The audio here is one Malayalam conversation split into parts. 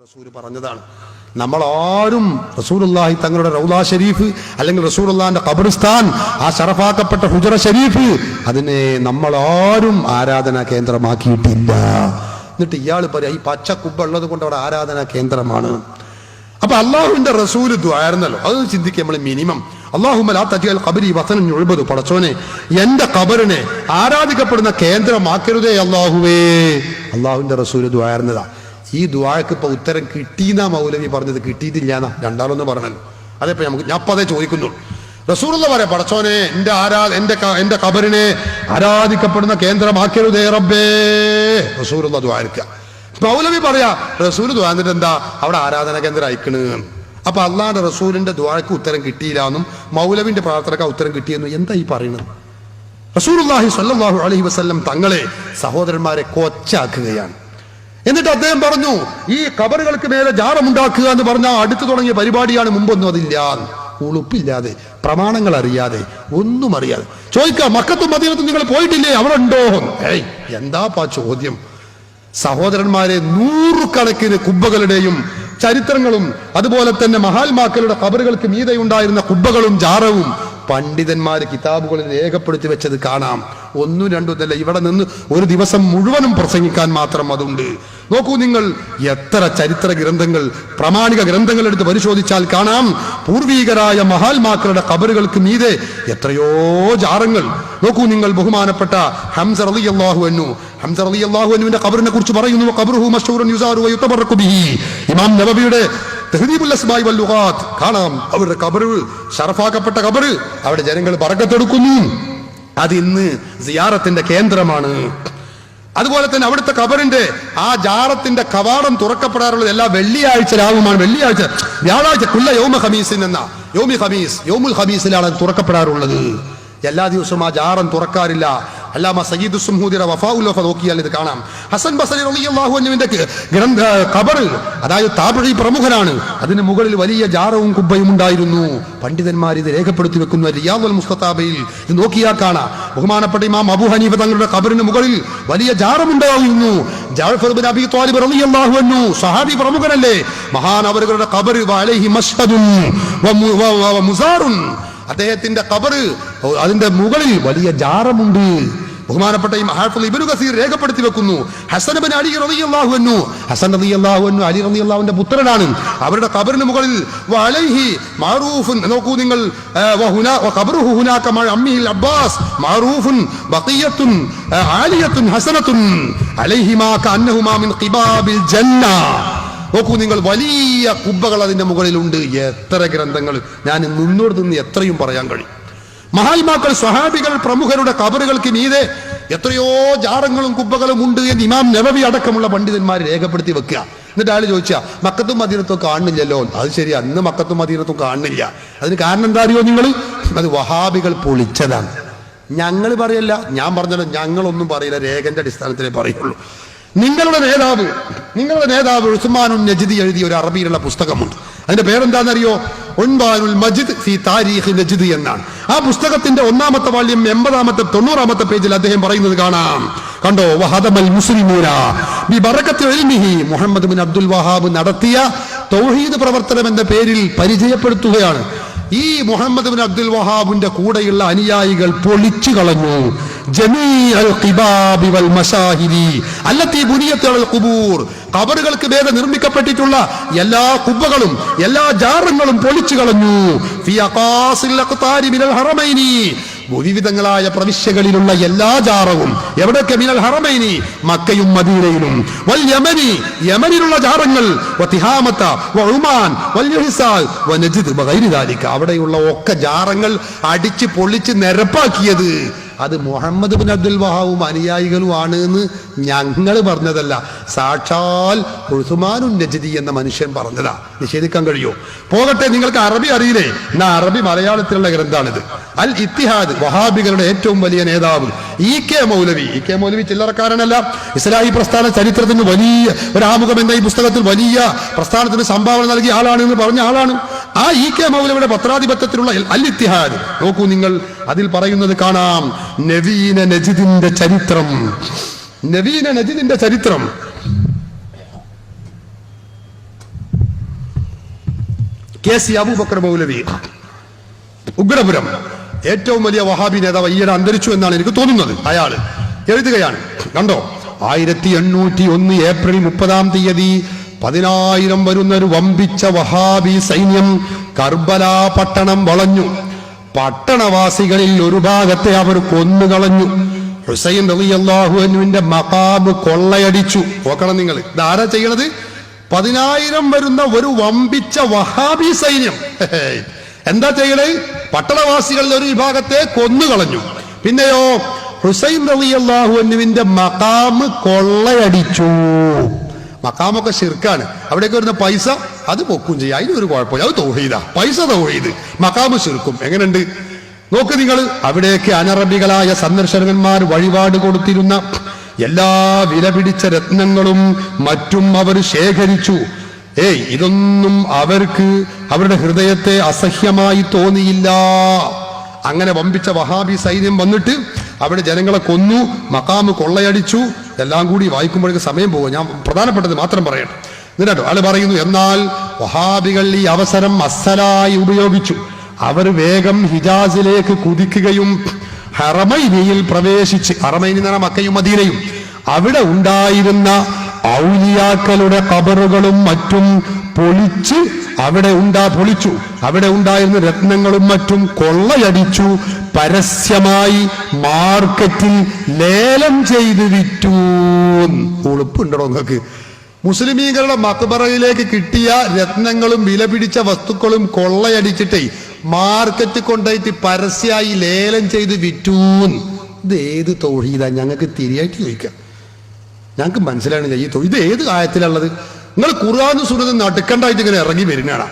റസൂൽ പറഞ്ഞതാണ്. നമ്മളാരും റസൂലുള്ളാഹി തങ്ങളുടെ റൗള ഷരീഫ് അല്ലെങ്കിൽ റസൂലുള്ളാഹിന്റെ ഖബർസ്ഥാൻ, ആ ശറഫാക്കപ്പെട്ട ഹുജറ ഷരീഫ്, അതിനെ നമ്മളാരും ആരാധനാ കേന്ദ്രമാക്കിയിട്ടില്ല. എന്നിട്ട് ഇയാൾ പറയാ ഈ പച്ച കുബ്ബ ഉള്ളത് കൊണ്ട് അവിടെ ആരാധനാ കേന്ദ്രമാണ്. അപ്പൊ അള്ളാഹുവിന്റെ റസൂല് ദുആയിരുന്നല്ലോ, അത് ചിന്തിക്കുക നമ്മൾ. മിനിമം അല്ലാഹുമ്മ ലാ തജ്അൽ ഖബരി വസനൻ യുഅബദു, പടച്ചോനെ എന്റെ ഖബറിനെ ആരാധിക്കപ്പെടുന്ന കേന്ദ്രമാക്കരുതേ അല്ലാഹുവേ. അള്ളാഹുവിന്റെ റസൂല് ദുആയിരുന്നതാ. ഈ ദുആക്ക് ഇപ്പൊ ഉത്തരം കിട്ടിയെന്നാ മൗലവി പറഞ്ഞത്, കിട്ടിയിട്ടില്ലാന്നാ രണ്ടാളൊന്ന് പറഞ്ഞല്ലോ. അതേപ്പോ ഞാൻ അപ്പൊ അതേ ചോദിക്കുന്നു. റസൂലുള്ള പറയാ, പടച്ചോനെ എന്റെ ഖബറിനെ ആരാധിക്കപ്പെടുന്ന കേന്ദ്രമാക്കരുതേ റബ്ബേ. റസൂലുള്ള ദുആയിരിക്കുക. മൗലവി പറയാ റസൂൽ ദുആ എന്നിട്ട് എന്താ അവിടെ ആരാധന കേന്ദ്രം അയക്കണ്. അപ്പൊ അള്ളാന്റെ റസൂലിന്റെ ദുആക്ക് ഉത്തരം കിട്ടിയില്ല എന്നും മൗലവിന്റെ പ്രാർത്ഥനക്ക് ഉത്തരം കിട്ടിയെന്നും എന്താ ഈ പറയുന്നത്? റസൂലുള്ളാഹി സ്വല്ലല്ലാഹു അലൈഹി വസല്ലം തങ്ങളെ സഹോദരന്മാരെ കൊച്ചാക്കുകയാണ്. എന്നിട്ട് അദ്ദേഹം പറഞ്ഞു, ഈ ഖബറുകൾക്ക് മേലെ ജാറമുണ്ടാക്കുക എന്ന് പറഞ്ഞാൽ അടുത്തു തുടങ്ങിയ പരിപാടിയാണ്. മുമ്പൊന്നും അതില്ല, ഉളുപ്പില്ലാതെ പ്രമാണങ്ങൾ അറിയാതെ ഒന്നും അറിയാതെ ചോദിക്കാം, മക്കത്തും മദീനത്തും നിങ്ങൾ പോയിട്ടില്ലേ, അവിടെ ഉണ്ടോ? ഏയ് എന്താപ്പാ ചോദ്യം? സഹോദരന്മാരെ, നൂറുകണക്കിന് കുബ്ബകളുടെയും ചരിത്രങ്ങളും അതുപോലെ തന്നെ മഹാത്മാക്കളുടെ ഖബറുകൾക്ക് മീതെയുണ്ടായിരുന്ന കുബ്ബകളും ജാറവും പണ്ഡിതന്മാര് കിതാബുകളിൽ രേഖപ്പെടുത്തി വെച്ചത് കാണാം. ഒന്നും രണ്ടുമല്ല, ഇവിടെ നിന്ന് ഒരു ദിവസം മുഴുവനും പ്രസംഗിക്കാൻ മാത്രം അതുണ്ട്. നോക്കൂ നിങ്ങൾ, എത്ര ചരിത്ര ഗ്രന്ഥങ്ങൾ, പ്രാമാണിക ഗ്രന്ഥങ്ങൾ എടുത്ത് പരിശോധിച്ചാൽ കാണാം, പൂർവീകരായ മഹാത്മാക്കളുടെ ഖബറുകൾക്ക് മീതെ എത്രയോ ജാറങ്ങൾ. നോക്കൂ നിങ്ങൾ, ബഹുമാനപ്പെട്ട ഹംസ റളിയല്ലാഹു അൻഹു, ഹംസ റളിയല്ലാഹു അൻഹുവിന്റെ ഖബറിനെ കുറിച്ച് പറയുന്നു, ഖബറുഹു മശ്ഹൂറുൻ യുസാറു വയുതബറകു ബിഹി. ഇമാം നബവിയുടെ തഹ്ദീബുൽ അസ്മാഇ വൽ ലുഗാത്ത് കാണാം, അവരുടെ ഖബർ, ശറഫാക്കപ്പെട്ട ഖബർ, അവിടെ ജനങ്ങൾ ബറക്കത്തെടുക്കുന്നു. അത് ഇന്ന് സിയാറത്തിന്റെ കേന്ദ്രമാണ്. അതുപോലെ തന്നെ അവിടുത്തെ ഖബറിന്റെ ആ ജാറത്തിന്റെ കവാടം തുറക്കപ്പെടാറുള്ളത് എല്ലാ വെള്ളിയാഴ്ച രാവുമാണ്. വ്യാഴാഴ്ച കുല്ല യൗമ ഖമീസിൻ എന്ന യൗമുൽ ഖമീസിലാണ് അത് തുറക്കപ്പെടാറുള്ളത്. എല്ലാ ദിവസവും ആ ജാറം തുറക്കാറില്ല. അല്ലാമ സയ്യിദ് സുംഹൂദിയുടെ വഫാഉൽ വഫ നോക്കിയാൽ ഇത് കാണാം. ഹസൻ ബസരി റളിയല്ലാഹു അൻഹുവിന്റെ ഖബർ, അതായത് താബഈ പ്രമുഖനാണ്, അതിന് മുകളിൽ വലിയ ജാറവും കുബ്ബയും ഉണ്ടായിരുന്നു. പണ്ഡിതന്മാർ ഇത് രേഖപ്പെടുത്തി വെക്കുന്നു. റിയാദുൽ മുസ്തതാബയിൽ ഇത് നോക്കിയാൽ കാണാം. ബഹുമാനപ്പെട്ട ഇമാം അബൂ ഹനീഫ തങ്ങളുടെ ഖബറിന് മുകളിൽ വലിയ ജാറമുണ്ടായിരുന്നു. ജഅഫർ ഇബ്നു അബീ ത്വാലിബ് റളിയല്ലാഹു അൻഹു സ്വഹാബി പ്രമുഖനല്ലേ, മഹാനവറുകളുടെ ഖബർ വഅലൈഹി മസ്ഹദുൻ വ മുസാറുൻ, അദ്ദേഹത്തിന്റെ ഖബർ, അതിന്റെ മുകളിൽ വലിയ ജാറമുണ്ട്. ബഹുമാനപ്പെട്ട ഹാഫിള് ഇബ്നു കസീർ രേഖപ്പെടുത്തി വെക്കുന്നു. ഹസൻ ഇബ്നു അലി റളിയല്ലാഹു അൻഹു, ഹസൻ റളിയല്ലാഹു അൻഹു അലി റളിയല്ലാഹുവിന്റെ പുത്രനാണ്. അവരുടെ ഖബറിന് മുകളിൽ വഅലൈഹി മഅറൂഫുൻ, നോക്കൂ നിങ്ങൾ, ഖബറുഹു ഹുനാക മഅ അമ്മിഹിൽ അബ്ബാസ് മഅറൂഫുൻ ബഖിയത്തുൻ ആലിയത്തുൻ ഹസനത്തുൻ അലൈഹിമാ കഅന്നഹുമാ മിൻ ഖിബാബിൽ ജന്ന. നോക്കൂ നിങ്ങൾ, വലിയ കുബ്ബകൾ അതിന്റെ മുകളിലുണ്ട്. എത്ര ഗ്രന്ഥങ്ങൾ, ഞാൻ നിന്നോട് നിന്ന് എത്രയും പറയാൻ കഴിയും. മഹാത്മാക്കൾ, സ്വഹാബികൾ, പ്രമുഖരുടെ ഖബറുകൾക്ക് മീതെ എത്രയോ ജാറങ്ങളും കുബ്ബകളും ഉണ്ട് എന്ന് ഇമാം നബവി അടക്കമുള്ള പണ്ഡിതന്മാർ രേഖപ്പെടുത്തി വെക്കുക. എന്നിട്ട് ആള് ചോദിച്ചാ, മക്കത്തും മദീനത്തും കാണുന്നില്ലല്ലോ. അത് ശരി, അന്ന് മക്കത്തും മദീനത്തും കാണുന്നില്ല. അതിന് കാരണം എന്താ അറിയോ നിങ്ങൾ? അത് വഹാബികൾ പൊളിച്ചതാണ്. ഞങ്ങൾ പറയല്ല, ഞാൻ പറഞ്ഞല്ലോ, ഞങ്ങളൊന്നും പറയില്ല, രേഖന്റെ അടിസ്ഥാനത്തിലേ പറയുള്ളൂ. നിങ്ങളുടെ നേതാവ് ഉസ്മാനുൻ നജ്ദി എഴുതിയ ഒരു അറബിയിലുള്ള പുസ്തകമുണ്ട്. അതിന്റെ പേരെന്താണെന്നറിയോ? ഉൻവാനുൽ മജിദ് ഫി താരീഖ് നജ്ദ് എന്നാണ്. ആ പുസ്തകത്തിന്റെ 1-ാമത്തെ വാള്യം 90-ാമത്തെ പേജിൽ അദ്ദേഹം പറയുന്നത് കാണാം. കണ്ടോ? വഹദമൽ മുസ്ലിമൂന ബിബറകത്തി ഇൽമിഹി, മുഹമ്മദ് ബിൻ അബ്ദുൽ വഹാബ് നടത്തിയ തൗഹീദ് പ്രവർത്തനം എന്ന പേരിൽ പരിചയപ്പെടുത്തുകയാണ്. ഈ മുഹമ്മദ് ബിൻ അബ്ദുൽ വഹാബിന്റെ കൂടെയുള്ള അനുയായികൾ പൊളിച്ചു കളഞ്ഞു. ജമീഅൽ ഖിബാബി വൽ മശാഹിരി അല്ലത്തി ബുനിയത്ത് അലൽ ഖുബൂർ, ഖബറുകൾക്ക് മേലെ നിർമ്മിക്കപ്പെട്ടിട്ടുള്ള എല്ലാ കുബ്ബകളും എല്ലാ ജാറങ്ങളും പൊളിച്ചു കളഞ്ഞു. ഫി അഖാസിൽ അഖ്താരി മിനൽ ഹറമൈനി, വിവിധങ്ങളായ പ്രവിശ്യകളിലുള്ള എല്ലാ ജാറവും. എവിടെയൊക്കെ? മിനൽ ഹറമൈനി, മക്കയും മദീനയിലും. വൽ യമനി, യമനിലുള്ള ജാറങ്ങൾ. വ തിഹാമത വ ഉമാൻ വൽ യുഹ്സാൽ വ നജ്ദ് വഗൈരി ദാലിക, അവിടെയുള്ള ഒക്കെ ജാറങ്ങൾ അടിച്ച് പൊളിച്ച് നിരപ്പാക്കിയത് അത് മുഹമ്മദ് ബിൻ അബ്ദുൽ വഹാബും അനുയായികളും ആണ് എന്ന് ഞങ്ങൾ പറഞ്ഞതല്ല, സാക്ഷാൽ ഉസ്മാനുൻ നജ്ദി എന്ന മനുഷ്യൻ പറഞ്ഞതാ. നിഷേധിക്കാൻ കഴിയോ? പോകട്ടെ, നിങ്ങൾക്ക് അറബി അറിയില്ലേ? എന്നാ അറബി മലയാളത്തിലുള്ള ഗ്രന്ഥാണിത്. അൽ ഇത്തിഹാദ്, വഹാബികളുടെ ഏറ്റവും വലിയ നേതാവ് ഇ കെ മൗലവി ചില്ലറക്കാരനല്ല. ഇസ്ലാഹി പ്രസ്ഥാന ചരിത്രത്തിന് വലിയ ഒരു ആമുഖം എന്ന ഈ പുസ്തകത്തിൽ വലിയ പ്രസ്ഥാനത്തിന് സംഭാവന നൽകിയ ആളാണ് എന്ന് പറഞ്ഞ ആളാണ്. ആ ഇ കെ മൗലവിയുടെ പത്രാധിപത്യത്തിലുള്ള അൽ ഇത്തിഹാദ് നോക്കൂ നിങ്ങൾ, അതിൽ പറയുന്നത് കാണാം, നവീന നജിദിന്റെ ചരിത്രം. KC അബൂബക്കർ മൗലവി ഉഗ്രപുരം, ഏറ്റവും വലിയ വഹാബി നേതാവ് ഈയിടെ അന്തരിച്ചു എന്നാണ് എനിക്ക് തോന്നുന്നത്. അയാള് എഴുതുകയാണ്, കണ്ടോ, 1801 ഏപ്രിൽ 30 10,000 വരുന്ന ഒരു വമ്പിച്ച വഹാബി സൈന്യം കർബല പട്ടണം വളഞ്ഞു. പട്ടണവാസികളിൽ ഒരു ഭാഗത്തെ അവർ കൊന്നുകളഞ്ഞു. ഹുസൈൻ റളിയല്ലാഹു അൻഹുവിന്റെ മഖാം കൊള്ളയടിച്ചു. നോക്കണം നിങ്ങൾ, ഇതാരാ ചെയ്യണത്? 10,000 വരുന്ന ഒരു വമ്പിച്ച വഹാബി സൈന്യം എന്താ ചെയ്യണേ? പട്ടണവാസികളിൽ ഒരു വിഭാഗത്തെ കൊന്നുകളഞ്ഞു. പിന്നെയോ ഹുസൈൻ റളിയല്ലാഹു അൻഹുവിന്റെ മഖാം കൊള്ളയടിച്ചു. മഖാമൊക്കെ ശിർക്കാണ്. അവിടേക്ക് വരുന്ന പൈസ അത് പൊക്കും ചെയ്യും, അതിനൊരു കുഴപ്പമില്ല, അത് തൗഹീദാ. പൈസ തൗഹീദ്, മഖാമ് ശിർക്കും. എങ്ങനെയുണ്ട് നോക്ക് നിങ്ങൾ. അവിടേക്ക് അനറബികളായ സന്ദർശകന്മാർ വഴിപാട് കൊടുത്തിരുന്ന എല്ലാ വിലപിടിച്ച രത്നങ്ങളും മറ്റും അവർ ശേഖരിച്ചു. ഇതൊന്നും അവർക്ക് അവരുടെ ഹൃദയത്തെ അസഹ്യമായി തോന്നിയില്ല. അങ്ങനെ വമ്പിച്ച വഹാബി സൈന്യം വന്നിട്ട് അവിടെ ജനങ്ങളെ കൊന്നു, മഖാമ് കൊള്ളയടിച്ചു. എല്ലാം കൂടി വായിക്കുമ്പോഴേക്ക് സമയം പോകും. ഞാൻ പ്രധാനപ്പെട്ടത് മാത്രം പറയട്ടെ. എന്നിട്ടോ ആള് പറയുന്നു, എന്നാൽ വഹാബികൾ ഈ അവസരം അസ്സലായി ഉപയോഗിച്ചു. അവർ വേഗം ഹിജാസിലേക്ക് കുതിക്കുകയും ഹറമൈനിയിൽ പ്രവേശിച്ച്, ഹറമൈനി എന്ന് പറഞ്ഞാൽ മക്കയും മദീനയും, അവിടെ ഉണ്ടായിരുന്ന ഔലിയാക്കളുടെ ഖബറുകളും മറ്റും പൊളിച്ചു. അവിടെ ഉണ്ടായിരുന്ന രത്നങ്ങളും മറ്റും കൊള്ളയടിച്ചു. പരസ്യമായി മാർക്കറ്റിൽ ലേലം ചെയ്ത് വിറ്റു. ഉളുപ്പുണ്ടോ നിങ്ങൾക്ക്? മുസ്ലിമീങ്ങളുടെ മക്ബറയിലേക്ക് കിട്ടിയ രത്നങ്ങളും വിലപിടിച്ച വസ്തുക്കളും കൊള്ളയടിച്ചിട്ടേ മാർക്കറ്റ് കൊണ്ടുപോയിട്ട് പരസ്യമായി ലേലം ചെയ്ത് വിറ്റൂ. ഇത് ഏത് തൗഹീദാ? ഞങ്ങൾക്ക് തിരിയായിട്ട് ചോദിക്കാം. ഞങ്ങൾക്ക് മനസ്സിലാണില്ല ഈ ഇത് ഏത് കാര്യത്തിലുള്ളത്. നിങ്ങൾ ഖുർആനും സുന്നത്തും നടുക്കണ്ടായിട്ട് ഇങ്ങനെ ഇറങ്ങി വരുന്നതാണ്.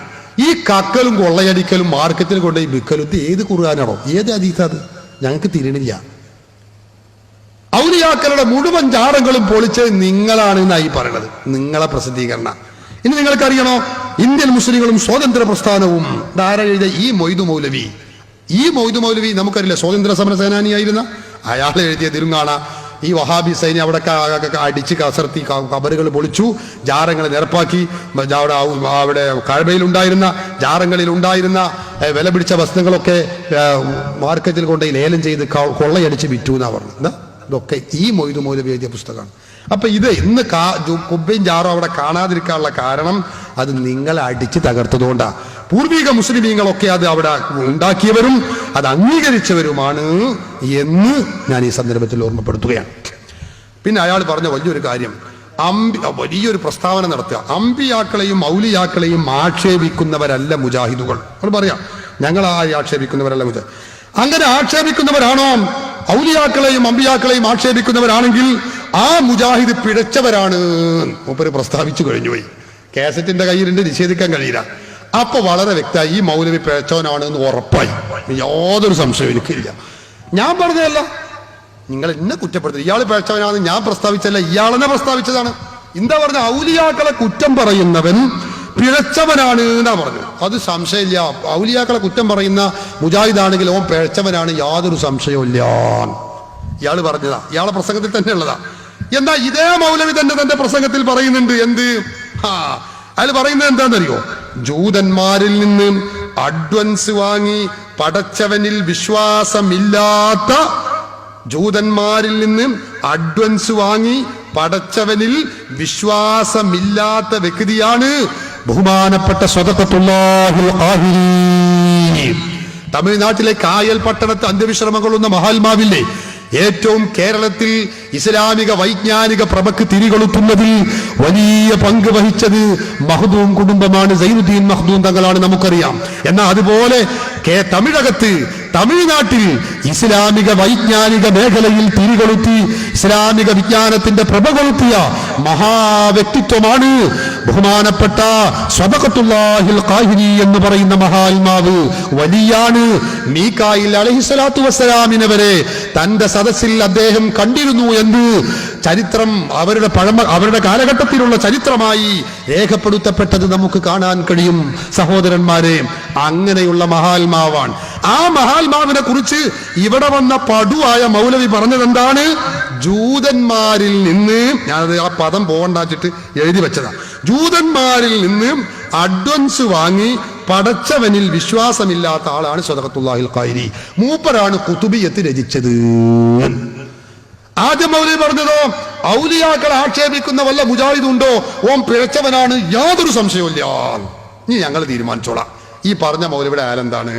ഈ കക്കലും കൊള്ളയടിക്കലും മാർക്കറ്റിൽ കൊണ്ടുപോയി വിൽക്കലും ഇത് ഏത് ഖുർആനാണോ, ഏത് ഹദീസാ അത്? ഞങ്ങൾക്ക് തിരിയണില്ല. ഔലിയാക്കളുടെ മുഴുവൻ ജാറങ്ങളും പൊളിച്ച് നിങ്ങളാണ് എന്നായി പറയുന്നത്. നിങ്ങളെ പ്രസിദ്ധീകരണ. ഇനി നിങ്ങൾക്കറിയണോ, ഇന്ത്യൻ മുസ്ലിങ്ങളും സ്വാതന്ത്ര്യ പ്രസ്ഥാനവും ധാരാളം എഴുതിയ ഈ മൊയ്തു മൗലവി നമുക്കറിയില്ല, സ്വാതന്ത്ര്യ സമര സേനാനിയായിരുന്ന അയാൾ എഴുതിയ തിരുങ്ങാണ ഈ വഹാബി സൈന്യം അവിടെ അടിച്ച് കസർത്തി കബറുകൾ പൊളിച്ചു, ജാറങ്ങൾ നിരപ്പാക്കി. അവിടെ കഅബയിൽ ഉണ്ടായിരുന്ന ജാറങ്ങളിൽ ഉണ്ടായിരുന്ന വില പിടിച്ച വസ്തുക്കളൊക്കെ മാർക്കറ്റിൽ കൊണ്ടുപോയി ലേലം ചെയ്ത് കൊള്ളയടിച്ച് വിറ്റു എന്നാ പറഞ്ഞത്. ഇതൊക്കെ ഈ മൊയ്തു മൗലവി എഴുതിയ പുസ്തകമാണ്. അപ്പൊ ഇത് ഇന്ന് കുബ്ബയും ജാറും അവിടെ കാണാതിരിക്കാനുള്ള കാരണം അത് നിങ്ങളെ അടിച്ച് തകർത്തതുകൊണ്ടാണ്. പൂർവിക മുസ്ലിമീങ്ങളൊക്കെ അത് അവിടെ ഉണ്ടാക്കിയവരും അത് അംഗീകരിച്ചവരുമാണ് എന്ന് ഞാൻ ഈ സന്ദർഭത്തിൽ ഓർമ്മപ്പെടുത്തുകയാണ്. പിന്നെ അയാൾ പറഞ്ഞ വലിയൊരു കാര്യം, വലിയൊരു പ്രസ്താവന നടത്തുക. അമ്പിയാക്കളെയും ഔലിയാക്കളെയും ആക്ഷേപിക്കുന്നവരല്ല മുജാഹിദുകൾ. അത് പറയാം, ഞങ്ങൾ ആക്ഷേപിക്കുന്നവരല്ല മുജാഹിദ്. അങ്ങനെ ആക്ഷേപിക്കുന്നവരാണോ ഔലിയാക്കളെയും അമ്പിയാക്കളെയും ആക്ഷേപിക്കുന്നവരാണെങ്കിൽ ആ മുജാഹിദ് പിഴച്ചവരാണ് മൂപ്പര് പ്രസ്താവിച്ചു കഴിഞ്ഞുപോയി. കാസറ്റിന്റെ കയ്യിലുണ്ട്, നിഷേധിക്കാൻ കഴിയില്ല. അപ്പൊ വളരെ വ്യക്തമായി ഈ മൗലവി പിഴച്ചവനാണ് എന്ന് ഉറപ്പായി. യാതൊരു സംശയവും എനിക്കില്ല. ഞാൻ പറഞ്ഞതല്ല, നിങ്ങൾ എന്നെ കുറ്റപ്പെടുത്തി. ഇയാൾ പിഴച്ചവനാണെന്ന് ഞാൻ പ്രസ്താവിച്ചല്ല, ഇയാളെന്നെ പ്രസ്താവിച്ചതാണ്. എന്താ പറഞ്ഞ? ഔലിയാക്കളെ കുറ്റം പറയുന്നവൻ പിഴച്ചവനാണ് എന്നാ പറഞ്ഞു. അത് സംശയമില്ല. ഔലിയാക്കളെ കുറ്റം പറയുന്ന മുജാഹിദാണെങ്കിൽ ഓൻ പിഴച്ചവനാണ്, യാതൊരു സംശയവും ഇല്ല. ഇയാൾ പറഞ്ഞതാ, ഇയാളെ പ്രസംഗത്തിൽ തന്നെ ഉള്ളതാ. എന്താ ഇതേ മൗലവി തന്നെ തന്റെ പ്രസംഗത്തിൽ പറയുന്നുണ്ട്. എന്ത്? അയാൾ പറയുന്നത് എന്താണെന്നറിയോ? ജൂതന്മാരിൽ നിന്ന് അഡ്വാൻസ് വാങ്ങി പടച്ചവനിൽ വിശ്വാസമില്ലാത്ത വ്യക്തിയാണ് ബഹുമാനപ്പെട്ട സ്വതഖത്തുല്ലാഹിൽ ഖാഹിരി. തമിഴ്നാട്ടിലെ കായൽ പട്ടണത്ത് അന്ത്യവിശ്രമം കൊള്ളുന്ന മഹാത്മാവില്ലേ, ഏറ്റവും കേരളത്തിൽ ഇസ്ലാമിക വൈജ്ഞാനിക പ്രഭക്ക് തിരികൊളുത്തുന്നതിൽ വലിയ പങ്ക് വഹിച്ചത് മഖ്ദൂം കുടുംബമാണ്. സൈനുദ്ദീൻ മഖ്ദൂം തങ്ങളാണ്, നമുക്കറിയാം. എന്നാൽ അതുപോലെ തമിഴ്നാട്ടിൽ ഇസ്ലാമിക വൈജ്ഞാനിക മേഖലയിൽ തിരികൊളുത്തി ഇസ്ലാമിക വിജ്ഞാനത്തിന്റെ പ്രഭ കൊളുത്തിയ മഹാവ്യക്തിത്വമാണ് ബഹുമാനപ്പെട്ട സ്വതഖത്തുല്ലാഹിൽ ഖാഹിരി എന്ന് പറയുന്ന മഹാത്മാവ്. വലിയാണ്. മീകായിൽ അലൈഹിസ്സലാത്തു വസ്സലാമിനെ വരെ തന്റെ സദസ്സിൽ അദ്ദേഹം കണ്ടിരുന്നു എന്ന് ചരിത്രം അവരുടെ കാലഘട്ടത്തിലുള്ള ചരിത്രമായി രേഖപ്പെടുത്തപ്പെട്ടത് നമുക്ക് കാണാൻ കഴിയും. സഹോദരന്മാരെ, അങ്ങനെയുള്ള മഹാത്മാവാണ്. ആ മഹാത്മാവിനെ കുറിച്ച് ഇവിടെ വന്ന പടുവായ മൗലവി പറഞ്ഞത് എന്താണ്? ജൂതന്മാരിൽ നിന്ന്, ഞാനത് ആ പദം പോകണ്ടാച്ചിട്ട് എഴുതി വെച്ചതാ, ജൂതന്മാരിൽ നിന്ന് അഡ്വാൻസ് വാങ്ങി പടച്ചവനിൽ വിശ്വാസമില്ലാത്ത ആളാണ് സദഖത്തുല്ലാഹിൽ ഖായിരി. മൂപ്പരാണ് ഖുതുബിയത്ത് രചിച്ചത്. ആദ്യം മൗലവി പറഞ്ഞതോ ഔലിയാക്കളെ ആക്ഷേപിക്കുന്ന വല്ല മുജാഹിദുണ്ടോ ഓം പിഴച്ചവനാണ്, യാതൊരു സംശയവുമില്ല, ഇനി ഞങ്ങൾ തീരുമാനിച്ചോളാം. ഈ പറഞ്ഞ മൗലവിയുടെ ആലെന്താണ്?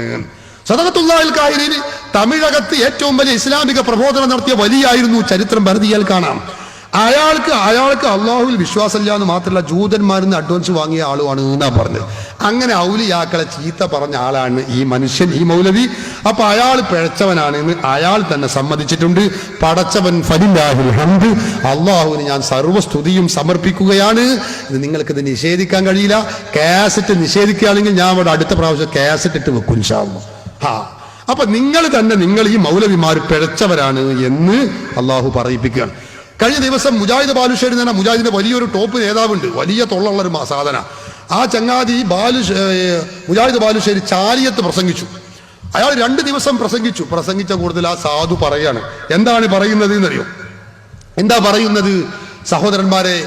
സദഖത്തുല്ലാഹിൽ ഖായിരി തമിഴകത്ത് ഏറ്റവും വലിയ ഇസ്ലാമിക പ്രബോധനം നടത്തിയ വലിയായിരുന്നു. ചരിത്രം ഭരതിയാൽ കാണാം. അയാൾക്ക് അള്ളാഹുവിൽ വിശ്വാസമില്ല എന്ന് മാത്രമല്ല, ജൂതന്മാരിൽ നിന്ന് അഡ്വാൻസ് വാങ്ങിയ ആളുമാണ് എന്നാ പറഞ്ഞത്. അങ്ങനെ ഔലിയാക്കളെ ചീത്ത പറഞ്ഞ ആളാണ് ഈ മനുഷ്യൻ, ഈ മൗലവി. അപ്പൊ അയാൾ പിഴച്ചവനാണ് എന്ന് അയാൾ തന്നെ സമ്മതിച്ചിട്ടുണ്ട്. പടച്ചവൻ ഫലില്ലാഹിൽ ഹംദ്, അള്ളാഹുവിന് ഞാൻ സർവ്വസ്തുതിയും സമർപ്പിക്കുകയാണ്. ഇത് നിങ്ങൾക്കിത് നിഷേധിക്കാൻ കഴിയില്ല. കാസറ്റ് നിഷേധിക്കുകയാണെങ്കിൽ ഞാൻ അവിടെ അടുത്ത പ്രാവശ്യം കാസറ്റ് ഇട്ട് വെക്കും ഇൻഷാ അല്ലാഹ്. അപ്പൊ നിങ്ങൾ ഈ മൗലവിമാർ പിഴച്ചവരാണ് എന്ന് അള്ളാഹു പറയിപ്പിക്കുകയാണ്. കഴിഞ്ഞ ദിവസം മുജാഹിദ് ബാലുശ്ശേരി എന്ന് പറഞ്ഞാൽ മുജാഹിദിന്റെ വലിയൊരു ടോപ്പ് നേതാവുണ്ട്, വലിയ തൊള്ളുള്ളൊരു സാധന. ആ ചങ്ങാതി മുജാഹിദ് ബാലുശ്ശേരി ചാലിയത്ത് പ്രസംഗിച്ചു. അയാൾ 2 ദിവസം പ്രസംഗിച്ച കൂടുതൽ ആ സാധു പറയാണ്. എന്താണ് പറയുന്നത് എന്നറിയോ? എന്താ പറയുന്നത് സഹോദരന്മാരെ?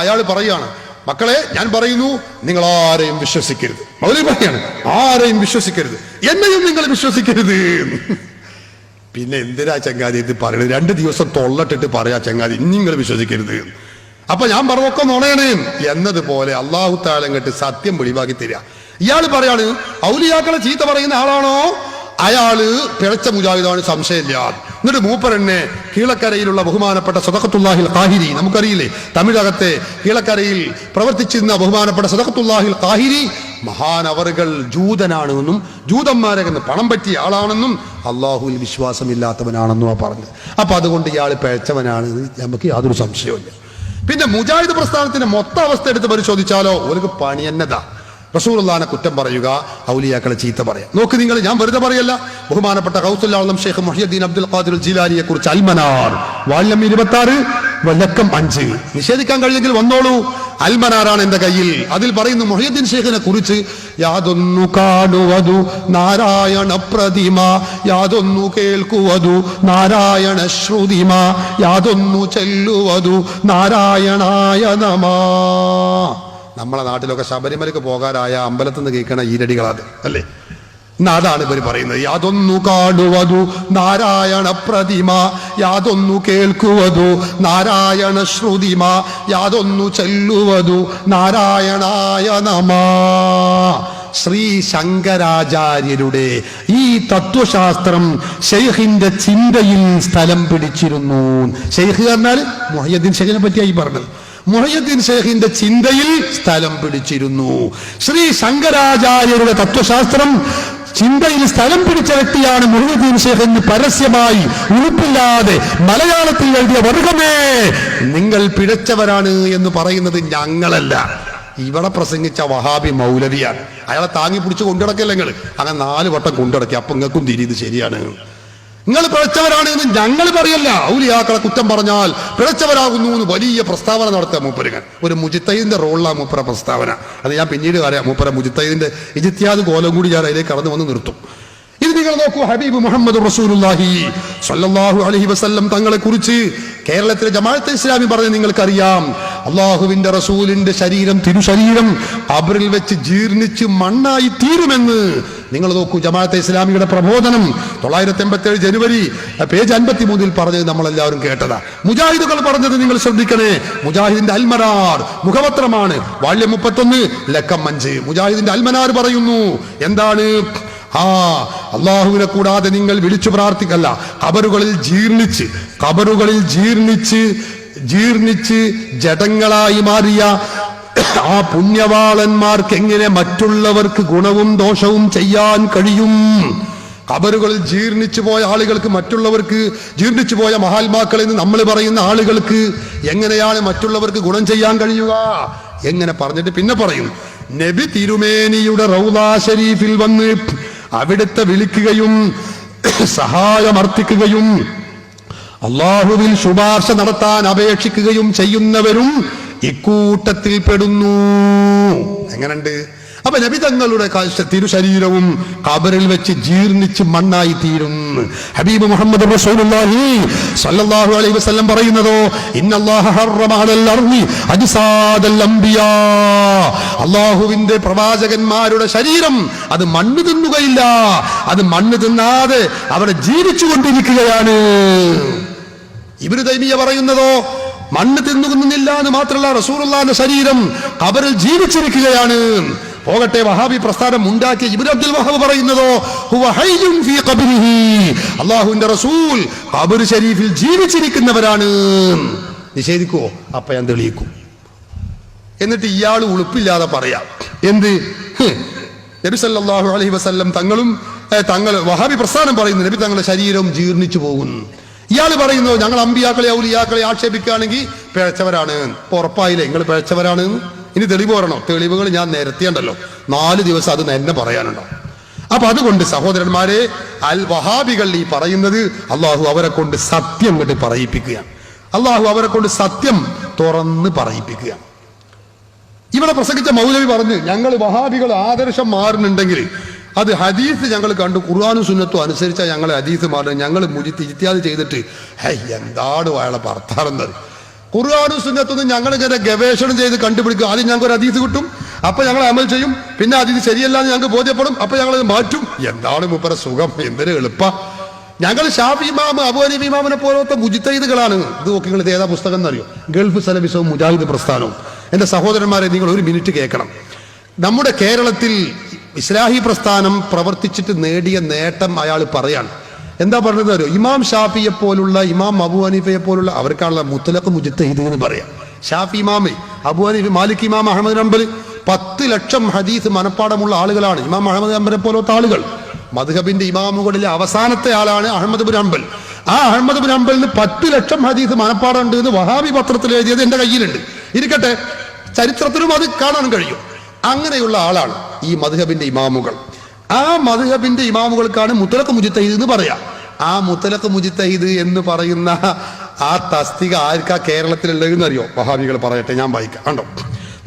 അയാൾ പറയാണ്, മക്കളെ ഞാൻ പറയുന്നു, നിങ്ങൾ ആരെയും വിശ്വസിക്കരുത്. മൗലവി പറയാണ്, ആരെയും വിശ്വസിക്കരുത്, എന്നെയും നിങ്ങൾ വിശ്വസിക്കരുത്. പിന്നെ എന്തിനാ ചങ്ങാതി ഇത് പറയുന്നത്? 2 ദിവസം തൊള്ളട്ടിട്ട് പറയാ ചങ്ങാതി, നിങ്ങൾ വിശ്വസിക്കരുത്. അപ്പൊ ഞാൻ പറഞ്ഞൊക്കെ നുണയാണ് എന്നതുപോലെ അള്ളാഹു തആല അങ്ങോട്ട് സത്യം വെളിവാക്കി തരിക. ഇയാൾ പറയാണ് ഔലിയാക്കളെ ചീത്ത പറയുന്ന ആളാണോ അയാള് പിഴച്ച മുജാഹിദാണ്, സംശയമില്ല. എന്നിട്ട് മൂപ്പരെന്നെ കീഴക്കരയിലുള്ള ബഹുമാനപ്പെട്ട സദഖത്തുല്ലാഹിൽ ഖാഹിരി, നമുക്കറിയില്ലേ തമിഴകത്തെ കീഴക്കരയിൽ പ്രവർത്തിച്ചിരുന്ന ബഹുമാനപ്പെട്ട സദഖത്തുല്ലാഹിൽ ഖാഹിരി മഹാനവറുകൾ ജൂതനാണെന്നും ജൂതന്മാരെ പണം പറ്റിയ ആളാണെന്നും അള്ളാഹുവിൽ വിശ്വാസമില്ലാത്തവനാണെന്നും പറഞ്ഞത്. അപ്പൊ അതുകൊണ്ട് ഇയാൾ പിഴച്ചവനാണ്, നമുക്ക് യാതൊരു സംശയവുമില്ല. പിന്നെ മുജാഹിദ് പ്രസ്ഥാനത്തിന്റെ മൊത്തം അവസ്ഥ എടുത്ത് പരിശോധിച്ചാലോ ഒരു പണി എന്നതാ. റസൂലുള്ളാഹിനെ കുറ്റം പറയുക, ഔലിയാക്കളെ ചീത്ത പറയാം. നോക്ക് നിങ്ങൾ, ഞാൻ വെറുതെ പറയല്ല. ബഹുമാനപ്പെട്ട ഗൗസുൽ ആലം ഷെയ്ഖ് മുഹ്യിദ്ദീൻ അബ്ദുൽ ഖാദിർ ജീലാനിയെ കുറിച്ച് അൽമനാർ വാല്യം 26 വലക്കം 5 നിഷേധിക്കാൻ കഴിയെങ്കിൽ വന്നോളൂ. അൽമനാറാണ് എന്റെ കയ്യിൽ. അതിൽ പറയുന്നു മുഹ്യിദ്ദീൻ ഷെയ്ഖിനെ കുറിച്ച്, യാതൊന്നു കാണുവതു നാരായണ പ്രതിമ, യാതൊന്നു കേൾക്കുവതു നാരായണ ശ്രുതിമ, യാതൊന്നു ചെല്ലുവതു നാരായണായ നമഃ. നമ്മളെ നാട്ടിലൊക്കെ ശബരിമലക്ക് പോകാനായ അമ്പലത്തിൽ നിന്ന് കേൾക്കണ ഈരടികളാണ് അല്ലേ? എന്നാ അതാണ് ഇവർ പറയുന്നത്. യാതൊന്നു കാണുവതു നാരായണ പ്രതിമ, യാതൊന്നു കേൾക്കുവതു നാരായണ ശ്രുതിമ, യാതൊന്നു ചെല്ലുവതു നാരായണായ നമഃ. ശ്രീ ശങ്കരാചാര്യരുടെ ഈ തത്വശാസ്ത്രം ഷെയ്ഖിന്റെ ചിന്തയിൽ സ്ഥലം പിടിച്ചിരുന്നു. ഷെയ്ഖ് പറഞ്ഞാൽ മുഹ്യിദ്ദീൻ ഷെയ്ഖിനെ പറ്റിയായി പറഞ്ഞത്. മുഹ്യിദ്ദീൻ ഷെയ്ഖിന്റെ ചിന്തയിൽ സ്ഥലം പിടിച്ചിരുന്നു. ശ്രീ ശങ്കരാചാര്യരുടെ തത്വശാസ്ത്രം ചിന്തയിൽ സ്ഥലം പിടിച്ച വ്യക്തിയാണ് മുഹ്യിദ്ദീൻ ഷെയ്ഖ് എന്ന് പരസ്യമായി ഉളുപ്പില്ലാതെ മലയാളത്തിൽ എഴുതിയ വർഗമേ, നിങ്ങൾ പിഴച്ചവരാണ് എന്ന് പറയുന്നത് ഞങ്ങളല്ല, ഇവിടെ പ്രസംഗിച്ച വഹാബി മൗലവിയാണ്. അയാളെ താങ്ങി പിടിച്ച് കൊണ്ടുനടക്കല്ലേ നിങ്ങൾ? അങ്ങനെ 4 വട്ടം കൊണ്ടുനടക്കി. അപ്പൊ നിങ്ങൾക്കും തിരിയത് ശരിയാണ്, നിങ്ങൾ പിഴച്ചവരാണ് എന്ന് ഞങ്ങൾ പറയല്ല. ഔലിയാക്കളെ കുറ്റം പറഞ്ഞാൽ പിഴച്ചവരാകുന്നു എന്ന് വലിയ പ്രസ്താവന നടത്തുക മൂപ്പരുകൻ. ഒരു മുജിത്തൈദിന്റെ റോളിലാണ് മൂപ്പര പ്രസ്താവന. അത് ഞാൻ പിന്നീട് പറയാം. മൂപ്പര മുജിത്തൈദിന്റെ ഇജ്തിഹാദ് കോലം കൂടി ഞാൻ അതിലേക്ക് കടന്നു വന്ന് നിർത്തും. ഇത് നിങ്ങൾ നോക്കൂ, ഹബീബ് മുഹമ്മദ് റസൂലുള്ളാഹി സ്വല്ലല്ലാഹു അലൈഹി വസല്ലം തങ്ങളെ കുറിച്ച് കേരളത്തിലെ ജമാഅത്തെ ഇസ്ലാമി പറഞ്ഞ് നിങ്ങൾക്കറിയാം. അള്ളാഹുവിന്റെ റസൂലിന്റെ ശരീരം, തിരുശരീരം ഖബറിൽ വെച്ച് ജീർണിച്ച് മണ്ണായി തീരുമെന്ന് നിങ്ങൾ നോക്കൂ. ജമാഅത്തെ ഇസ്ലാമിയുടെ പ്രബോധനം 987 ജനുവരി പേജ് 53 പറഞ്ഞത് നമ്മളെല്ലാവരും കേട്ടതാ. മുജാഹിദുകൾ പറഞ്ഞത് നിങ്ങൾ ശ്രദ്ധിക്കണേ. മുജാഹിദിന്റെ അൽമനാർ മുഖപത്രമാണ്, വാല്യം 31 ലക്കം 5. മുജാഹിദിന്റെ അൽമനാർ പറയുന്നു എന്താണ്? അള്ളാഹുവിനെ കൂടാതെ നിങ്ങൾ വിളിച്ചു പ്രാർത്ഥിക്കല്ല. ഖബറുകളിൽ ജീർണിച്ച് ജഡങ്ങളായി മാറിയ ആ പുണ്യവാളന്മാർക്ക് എങ്ങനെ മറ്റുള്ളവർക്ക് ഗുണവും ദോഷവും ചെയ്യാൻ കഴിയും? ഖബറുകളിൽ ജീർണിച്ചു പോയ ആളുകൾക്ക്, മറ്റുള്ളവർക്ക് ജീർണിച്ചു പോയ മഹാത്മാക്കൾ എന്ന് നമ്മൾ പറയുന്ന ആളുകൾക്ക് എങ്ങനെയാണ് മറ്റുള്ളവർക്ക് ഗുണം ചെയ്യാൻ കഴിയുക? എങ്ങനെ പറഞ്ഞിട്ട് പിന്നെ പറയും, നബി തിരുമേനിയുടെ റൗളാ ശരീഫിൽ വന്ന് അവിടുത്തെ വിളിക്കുകയും സഹായമർത്ഥിക്കുകയും അള്ളാഹുവിൽ ശുപാർശ നടത്താൻ അപേക്ഷിക്കുകയും ചെയ്യുന്നവരും ഇക്കൂട്ടത്തിൽ പെടുന്നു. എങ്ങനുണ്ട്? അപ്പൊ നബി തങ്ങളുടെ തിരുശരീരവും ഖബറിൽ വെച്ച് ജീർണിച്ച് മണ്ണായി തീരും. ഹബീബ് മുഹമ്മദ് റസൂലുള്ളാഹി സ്വല്ലല്ലാഹു അലൈഹി വസല്ലം പറയുന്നതോ ഇന്നല്ലാഹ ഹറമ അലൽ അർളി അജ്സാദൽ അംബിയാ, അല്ലാഹുവിന്റെ പ്രവാചകന്മാരുടെ ശരീരം അത് മണ്ണ് തിന്നുകയില്ല, അത് മണ്ണ് തിന്നാതെ അവിടെ ജീവിച്ചു കൊണ്ടിരിക്കുകയാണ്. ഇബ്നു തൈമിയ്യ പറയുന്നതോ മണ്ണ് തിന്നുകുന്നില്ല എന്ന് മാത്രമല്ല, റസൂലുള്ളാഹിന്റെ ശരീരം ഖബറിൽ ജീവിച്ചിരിക്കുകയാണ്. പോകട്ടെ, വഹാബി പ്രസ്ഥാനം ഉണ്ടാക്കിയ ഇബ്നു അബ്ദുൽ വഹ്ഹബ് പറയുന്നതോ ഹുവ ഹയ്യുൻ ഫീ ഖബ്രിഹി, അല്ലാഹുവിന്റെ റസൂൽ ഖബർ ശരീഫിൽ ജീവിച്ചിരിക്കുന്നവരാണ്. നിഷേധിക്കുവോ? അപ്പൊ ഞാൻ തെളിയിക്കും. എന്നിട്ട് ഇയാൾ ഉളുപ്പില്ലാതെ പറയാം എന്ത്? നബി സല്ലല്ലാഹു അലൈഹി വസല്ലം തങ്ങൾ വഹാബി പ്രസ്ഥാനം പറയുന്നു നബി തങ്ങളുടെ ശരീരം ജീർണിച്ചു പോകുന്നു. ഇയാൾ പറയുന്നു ഞങ്ങൾ അമ്പിയാക്കളെ ഔലിയാക്കളെ ആക്ഷേപിക്കുകയാണെങ്കിൽ പിഴച്ചവരാണ്. ഇപ്പൊ ഉറപ്പായില്ലേ നിങ്ങൾ പിഴച്ചവരാണ്? ഇനി തെളിവ് പറയണോ? തെളിവുകൾ ഞാൻ നിരത്തിയുണ്ടല്ലോ, 4 ദിവസം അത് എന്നെ പറയാനുണ്ടോ? അപ്പൊ അതുകൊണ്ട് സഹോദരന്മാരെ, അൽ വഹാബികൾ ഈ പറയുന്നത് അള്ളാഹു അവരെ കൊണ്ട് സത്യം കൊണ്ട് പറയിപ്പിക്കുകയാണ്. അള്ളാഹു അവരെ കൊണ്ട് സത്യം തുറന്ന് പറയിപ്പിക്കുകയാണ്. ഇവിടെ പ്രസംഗിച്ച മൗലവി പറഞ്ഞു ഞങ്ങൾ വഹാബികൾ ആദർശം മാറുന്നുണ്ടെങ്കിൽ അത് ഹദീസ് ഞങ്ങൾ കണ്ടു ഖുർആനും സുന്നത്തും അനുസരിച്ചാൽ ഞങ്ങൾ ഹദീസ് മാറുന്നത്. ഞങ്ങൾ ഇജ്തിഹാദ് ചെയ്തിട്ട് എന്താണ് അയാളെ ഭർത്താറെന്നത്? ഖുർആനും സുന്നത്തൊന്നും ഞങ്ങൾ ഇങ്ങനെ ഗവേഷണം ചെയ്ത് കണ്ടുപിടിക്കും. ആദ്യം ഞങ്ങൾക്ക് ഒരു ഹദീസ് കിട്ടും, അപ്പൊ ഞങ്ങൾ അമൽ ചെയ്യും. പിന്നെ ഹദീസ് ശരിയല്ല എന്ന് ഞങ്ങൾക്ക് ബോധ്യപ്പെടും, അപ്പൊ ഞങ്ങൾ മാറ്റും. എന്താണ് മൂപ്പര സുഖം, എന്തൊരു എളുപ്പ. ഞങ്ങൾ ഷാഫി ഇമാം അബൂ ഹനീഫ ഇമാമിനെ പോലത്തെ മുജ്തഹിദുകളാണ്. ഇത് നോക്കി നിങ്ങൾ ഏതാ പുസ്തകം എന്നറിയോ? ഗൾഫ് സലഫിസവും മുജാഹിദ് പ്രസ്ഥാനവും. എന്റെ സഹോദരന്മാരെ, നിങ്ങൾ ഒരു മിനിറ്റ് കേൾക്കണം. നമ്മുടെ കേരളത്തിൽ ഇസ്ലാഹി പ്രസ്ഥാനം പ്രവർത്തിച്ചിട്ട് നേടിയ നേട്ടം അയാൾ പറയാണ്. എന്താ പറഞ്ഞത് അറിയോ? ഇമാം ഷാഫിയെ പോലുള്ള, ഇമാം അബൂ ഹനീഫയെ പോലുള്ള അവർക്കാണുള്ള മുത്തലഖ് മുജ്തഹിദ് എന്ന് പറയാം. ഷാഫി ഇമാമ്, അബൂ ഹനീഫ, മാലിക് ഇമാം, അഹ്മദ് ബിൻ ഹംബൽ 10 ലക്ഷം ഹദീസ് മനപ്പാടമുള്ള ആളുകളാണ് ഇമാം അഹ്മദ് ബിൻ ഹംബലിനെ പോലത്തെ ആളുകൾ. മദ്ഹബിന്റെ ഇമാമുകളിലെ അവസാനത്തെ ആളാണ് അഹ്മദ് ബിൻ ഹംബൽ. ആ അഹ്മദ് ബിൻ ഹംബലിന് 10 ലക്ഷം ഹദീസ് മനപ്പാടം ഉണ്ട് എന്ന് വഹാബി പത്രത്തിൽ എഴുതിയത് എന്റെ കയ്യിലുണ്ട്. ഇരിക്കട്ടെ, ചരിത്രത്തിലും അത് കാണാൻ കഴിയും. അങ്ങനെയുള്ള ആളാണ് ഈ മദ്ഹബിന്റെ ഇമാമുകൾ. ആ മദ്ഹബിന്റെ ഇമാമുകൾക്കാണ് മുത്തലഖ് മുജ്തഹിദ് എന്ന് പറയാം. ആ മുത്തലഖ് മുജ്തഹിദ് എന്ന് പറയുന്ന ആ തസ്തിക ആർക്കാ കേരളത്തിലുള്ളതെന്ന് അറിയോ? വഹാബികൾ പറയട്ടെ, ഞാൻ വായിക്കാം. കണ്ടോ,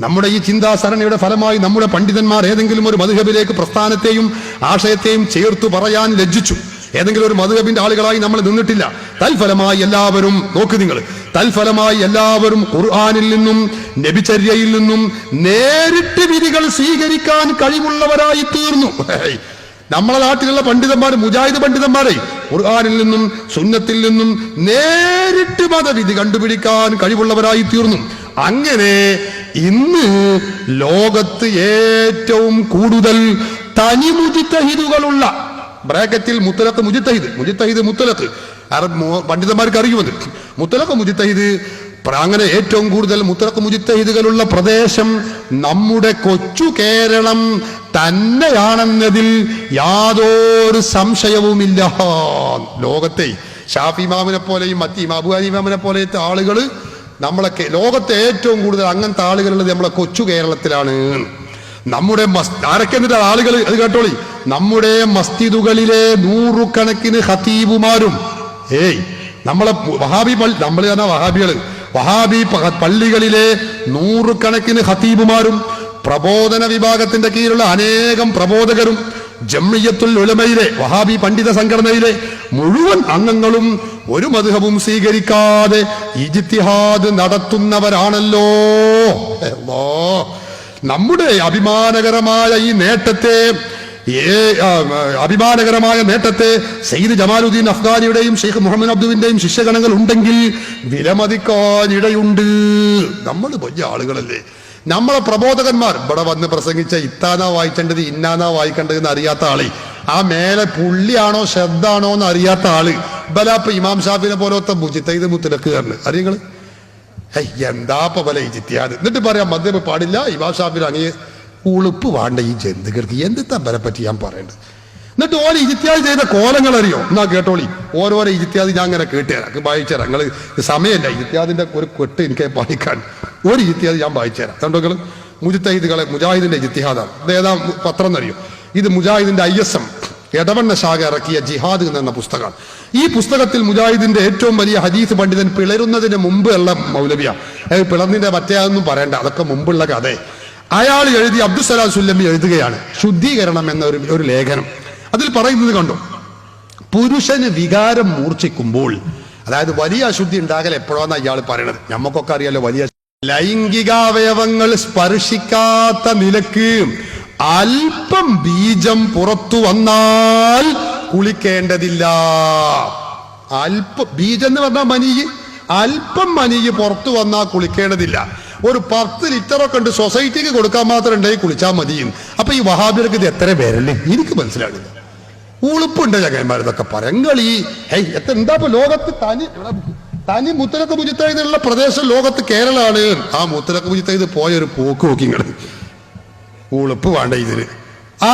നമ്മുടെ ഈ ചിന്താസരണിയുടെ ഫലമായി നമ്മുടെ പണ്ഡിതന്മാർ ഏതെങ്കിലും ഒരു മദ്ഹബിലേക്ക് പ്രസ്ഥാനത്തെയും ആശയത്തെയും ചേർത്തു പറയാൻ ലജ്ജിച്ചു. ഏതെങ്കിലും ഒരു മദ്ഹബിന്റെ ആളുകളായി നമ്മൾ നിന്നിട്ടില്ല. തൽഫലമായി എല്ലാവരും നോക്ക് നിങ്ങൾ, തൽഫലമായി എല്ലാവരും ഖുർആനിൽ നിന്നും നബിചര്യയിൽ നിന്നും നേരിട്ട് വിധികൾ സ്വീകരിക്കാൻ കഴിവുള്ളവരായി തീർന്നു. നമ്മളെ നാട്ടിലുള്ള പണ്ഡിതന്മാർ, മുജാഹിദ് പണ്ഡിതന്മാരെ, ഖുർആനിൽ നിന്നും സുന്നത്തിൽ നിന്നും നേരിട്ട് മതവിധി കണ്ടുപിടിക്കാൻ കഴിവുള്ളവരായി തീർന്നു. അങ്ങനെ ഇന്ന് ലോകത്ത് ഏറ്റവും കൂടുതൽ തനി മുജ്തഹിദുകളുള്ള ബ്രാക്കറ്റിൽ മുത്തലഖ് മുജ്തഹിദ് മുത്തലഖ് പണ്ഡിതന്മാർക്ക് അറിയുന്നത് മുത്തലഖ് മുജ്തഹിദ്. അങ്ങനെ ഏറ്റവും കൂടുതൽ മുത്തലഖ് മുജ്തഹിദുകളുള്ള പ്രദേശം നമ്മുടെ കൊച്ചു കേരളം തന്നെയാണെന്നതിൽ യാതൊരു സംശയവുമില്ല. ലോകത്തെ ഷാഫി ഇമാമിനെ പോലെയും മറ്റ് അബൂ ഹനീഫ ഇമാമിനെ പോലത്തെ ആളുകൾ നമ്മളൊക്കെ ലോകത്തെ ഏറ്റവും കൂടുതൽ അങ്ങനത്തെ ആളുകളുള്ളത് നമ്മളെ കൊച്ചു കേരളത്തിലാണ്. നമ്മുടെ ആരൊക്കെ എന്നിട്ട് ആളുകൾ അത് കേട്ടോളി, നമ്മുടെ മസ്ജിദുകളിലെ 100 കണക്കിന് ഖതീബുമാരും, നമ്മളെ വഹാബി നമ്മൾ തന്നെ വഹാബി പള്ളികളിലെ 100 കണക്കിന് ഖതീബുമാരും, പ്രബോധന വിഭാഗത്തിന്റെ കീഴിലുള്ള അനേകം പ്രബോധകരും, ജംഇയ്യത്തുൽ ഉലമയിലെ വഹാബി പണ്ഡിത സംഘടനയിലെ മുഴുവൻ അംഗങ്ങളും ഒരു മദ്ഹബും സ്വീകരിക്കാതെ ഇജ്തിഹാദ് നടത്തുന്നവരാണല്ലോ. നമ്മുടെ അഭിമാനകരമായ നേട്ടത്തെ സയ്യിദ് ജമാലുദ്ദീൻ അഫ്ഗാനിയുടെയും ഷെയ്ഖ് മുഹമ്മദ് അബ്ദുവിന്റെയും ശിഷ്യഗണങ്ങൾ ഉണ്ടെങ്കിൽ വിലമതിക്കാൻ ഇടയുണ്ട്. നമ്മൾ വലിയ ആളുകളല്ലേ. നമ്മളെ പ്രബോധകന്മാർ ഇവിടെ വന്ന് പ്രസംഗിച്ച ഇത്താനാ വായിക്കേണ്ടത് ഇന്നാനാ വായിക്കേണ്ടത് എന്ന് അറിയാത്ത ആള്, ആ മേലെ പുള്ളിയാണോ ശബ്ദാണോ എന്ന് അറിയാത്ത ആള് ബലാപ്പ് ഇമാം ഷാഫിനെ പോലത്തെ മുജ്തഹിദ് മുത്തലഖുകാരന് അറിയങ്ങള് എന്താ പല ഇജ്തിഹാദ്. എന്നിട്ട് പറയാം മദ്ഹബ് പാടില്ല, ഇമാം ഷാഫിന് അങ്ങനെ ഉളുപ്പ് വേണ്ട ഈ ജന്തുക്കൾക്ക് എന്തിത്താ ബലെ പറ്റി ഞാൻ പറയേണ്ടത്. എന്നിട്ട് ഓരോ ഇജ്തിഹാദ് ചെയ്ത കോലങ്ങൾ അറിയോ? എന്നാ കേട്ടോളി, ഓരോരോ ഇജ്തിഹാദ് ഞാൻ അങ്ങനെ കേട്ടുതരാം, വായിച്ചുതരാം. നിങ്ങൾ സമയമില്ല, ഇജ്തിഹാദിന്റെ ഒരു കെട്ട് എനിക്ക് വായിക്കാൻ. ഒരു ഇജ്തിഹാദ് ഞാൻ വായിച്ചുതരാം. കണ്ടോകൾ മുജാഹിദിന്റെ ഇജ്തിഹാദാണ്. ഇത് ഏതാ പത്രം എന്നറിയോ? ഇത് മുജാഹിദിന്റെ ISM എടവണ്ണ ശാഖ ഇറക്കിയ ജിഹാദ് എന്ന പുസ്തകമാണ്. ഈ പുസ്തകത്തിൽ മുജാഹിദിന്റെ ഏറ്റവും വലിയ ഹദീസ് പണ്ഡിതൻ പിളരുന്നതിന് മുമ്പ് ഉള്ള മൗലവിയ, പിളർന്നിന്റെ മറ്റേതൊന്നും പറയണ്ട, അതൊക്കെ മുമ്പുള്ള കഥ. അയാൾ എഴുതി, അബ്ദുസലാം സുല്ലമി എഴുതുകയാണ് ശുദ്ധീകരണം എന്ന ഒരു ലേഖനം. അതിൽ പറയുന്നത് കണ്ടോ, പുരുഷന് വികാരം മൂർച്ഛിക്കുമ്പോൾ, അതായത് വലിയ അശുദ്ധി ഉണ്ടാകൽ എപ്പോഴാണ് ഇയാൾ പറയണത്. നമുക്കൊക്കെ അറിയാലോ, വലിയ ലൈംഗികാവയവങ്ങൾ സ്പർശിക്കാത്ത നിലക്ക് അല്പം ബീജം പുറത്തു വന്നാൽ കുളിക്കേണ്ടതില്ല. അല്പം ബീജം എന്ന് പറഞ്ഞാൽ മനീയ്, അല്പം മനീയ് പുറത്തു വന്നാൽ കുളിക്കേണ്ടതില്ല. ഒരു 10 ലിറ്ററൊക്കെ ഉണ്ട്, സൊസൈറ്റിക്ക് കൊടുക്കാൻ മാത്രം ഉണ്ടെങ്കിൽ കുളിച്ചാൽ മതിയും. അപ്പൊ ഈ വഹാബികൾക്ക് ഇത് എത്ര പേരല്ലേ, എനിക്ക് മനസ്സിലാണില്ല. ഉളുപ്പുണ്ട് ചങ്ങന്മാർ ഇതൊക്കെ പറങ്ങളി. എന്താ ഇപ്പൊ ലോകത്ത് തനി മുത്തലക്ക് മുജിത്തൈദുള്ള പ്രദേശം ലോകത്ത് കേരളമാണ്. ആ മുത്തലക്ക് മുജിത്തൈദ് പോയൊരു പോക്ക് നോക്കിങ്ങള്. ഉളുപ്പ് വേണ്ട ഇതിന്.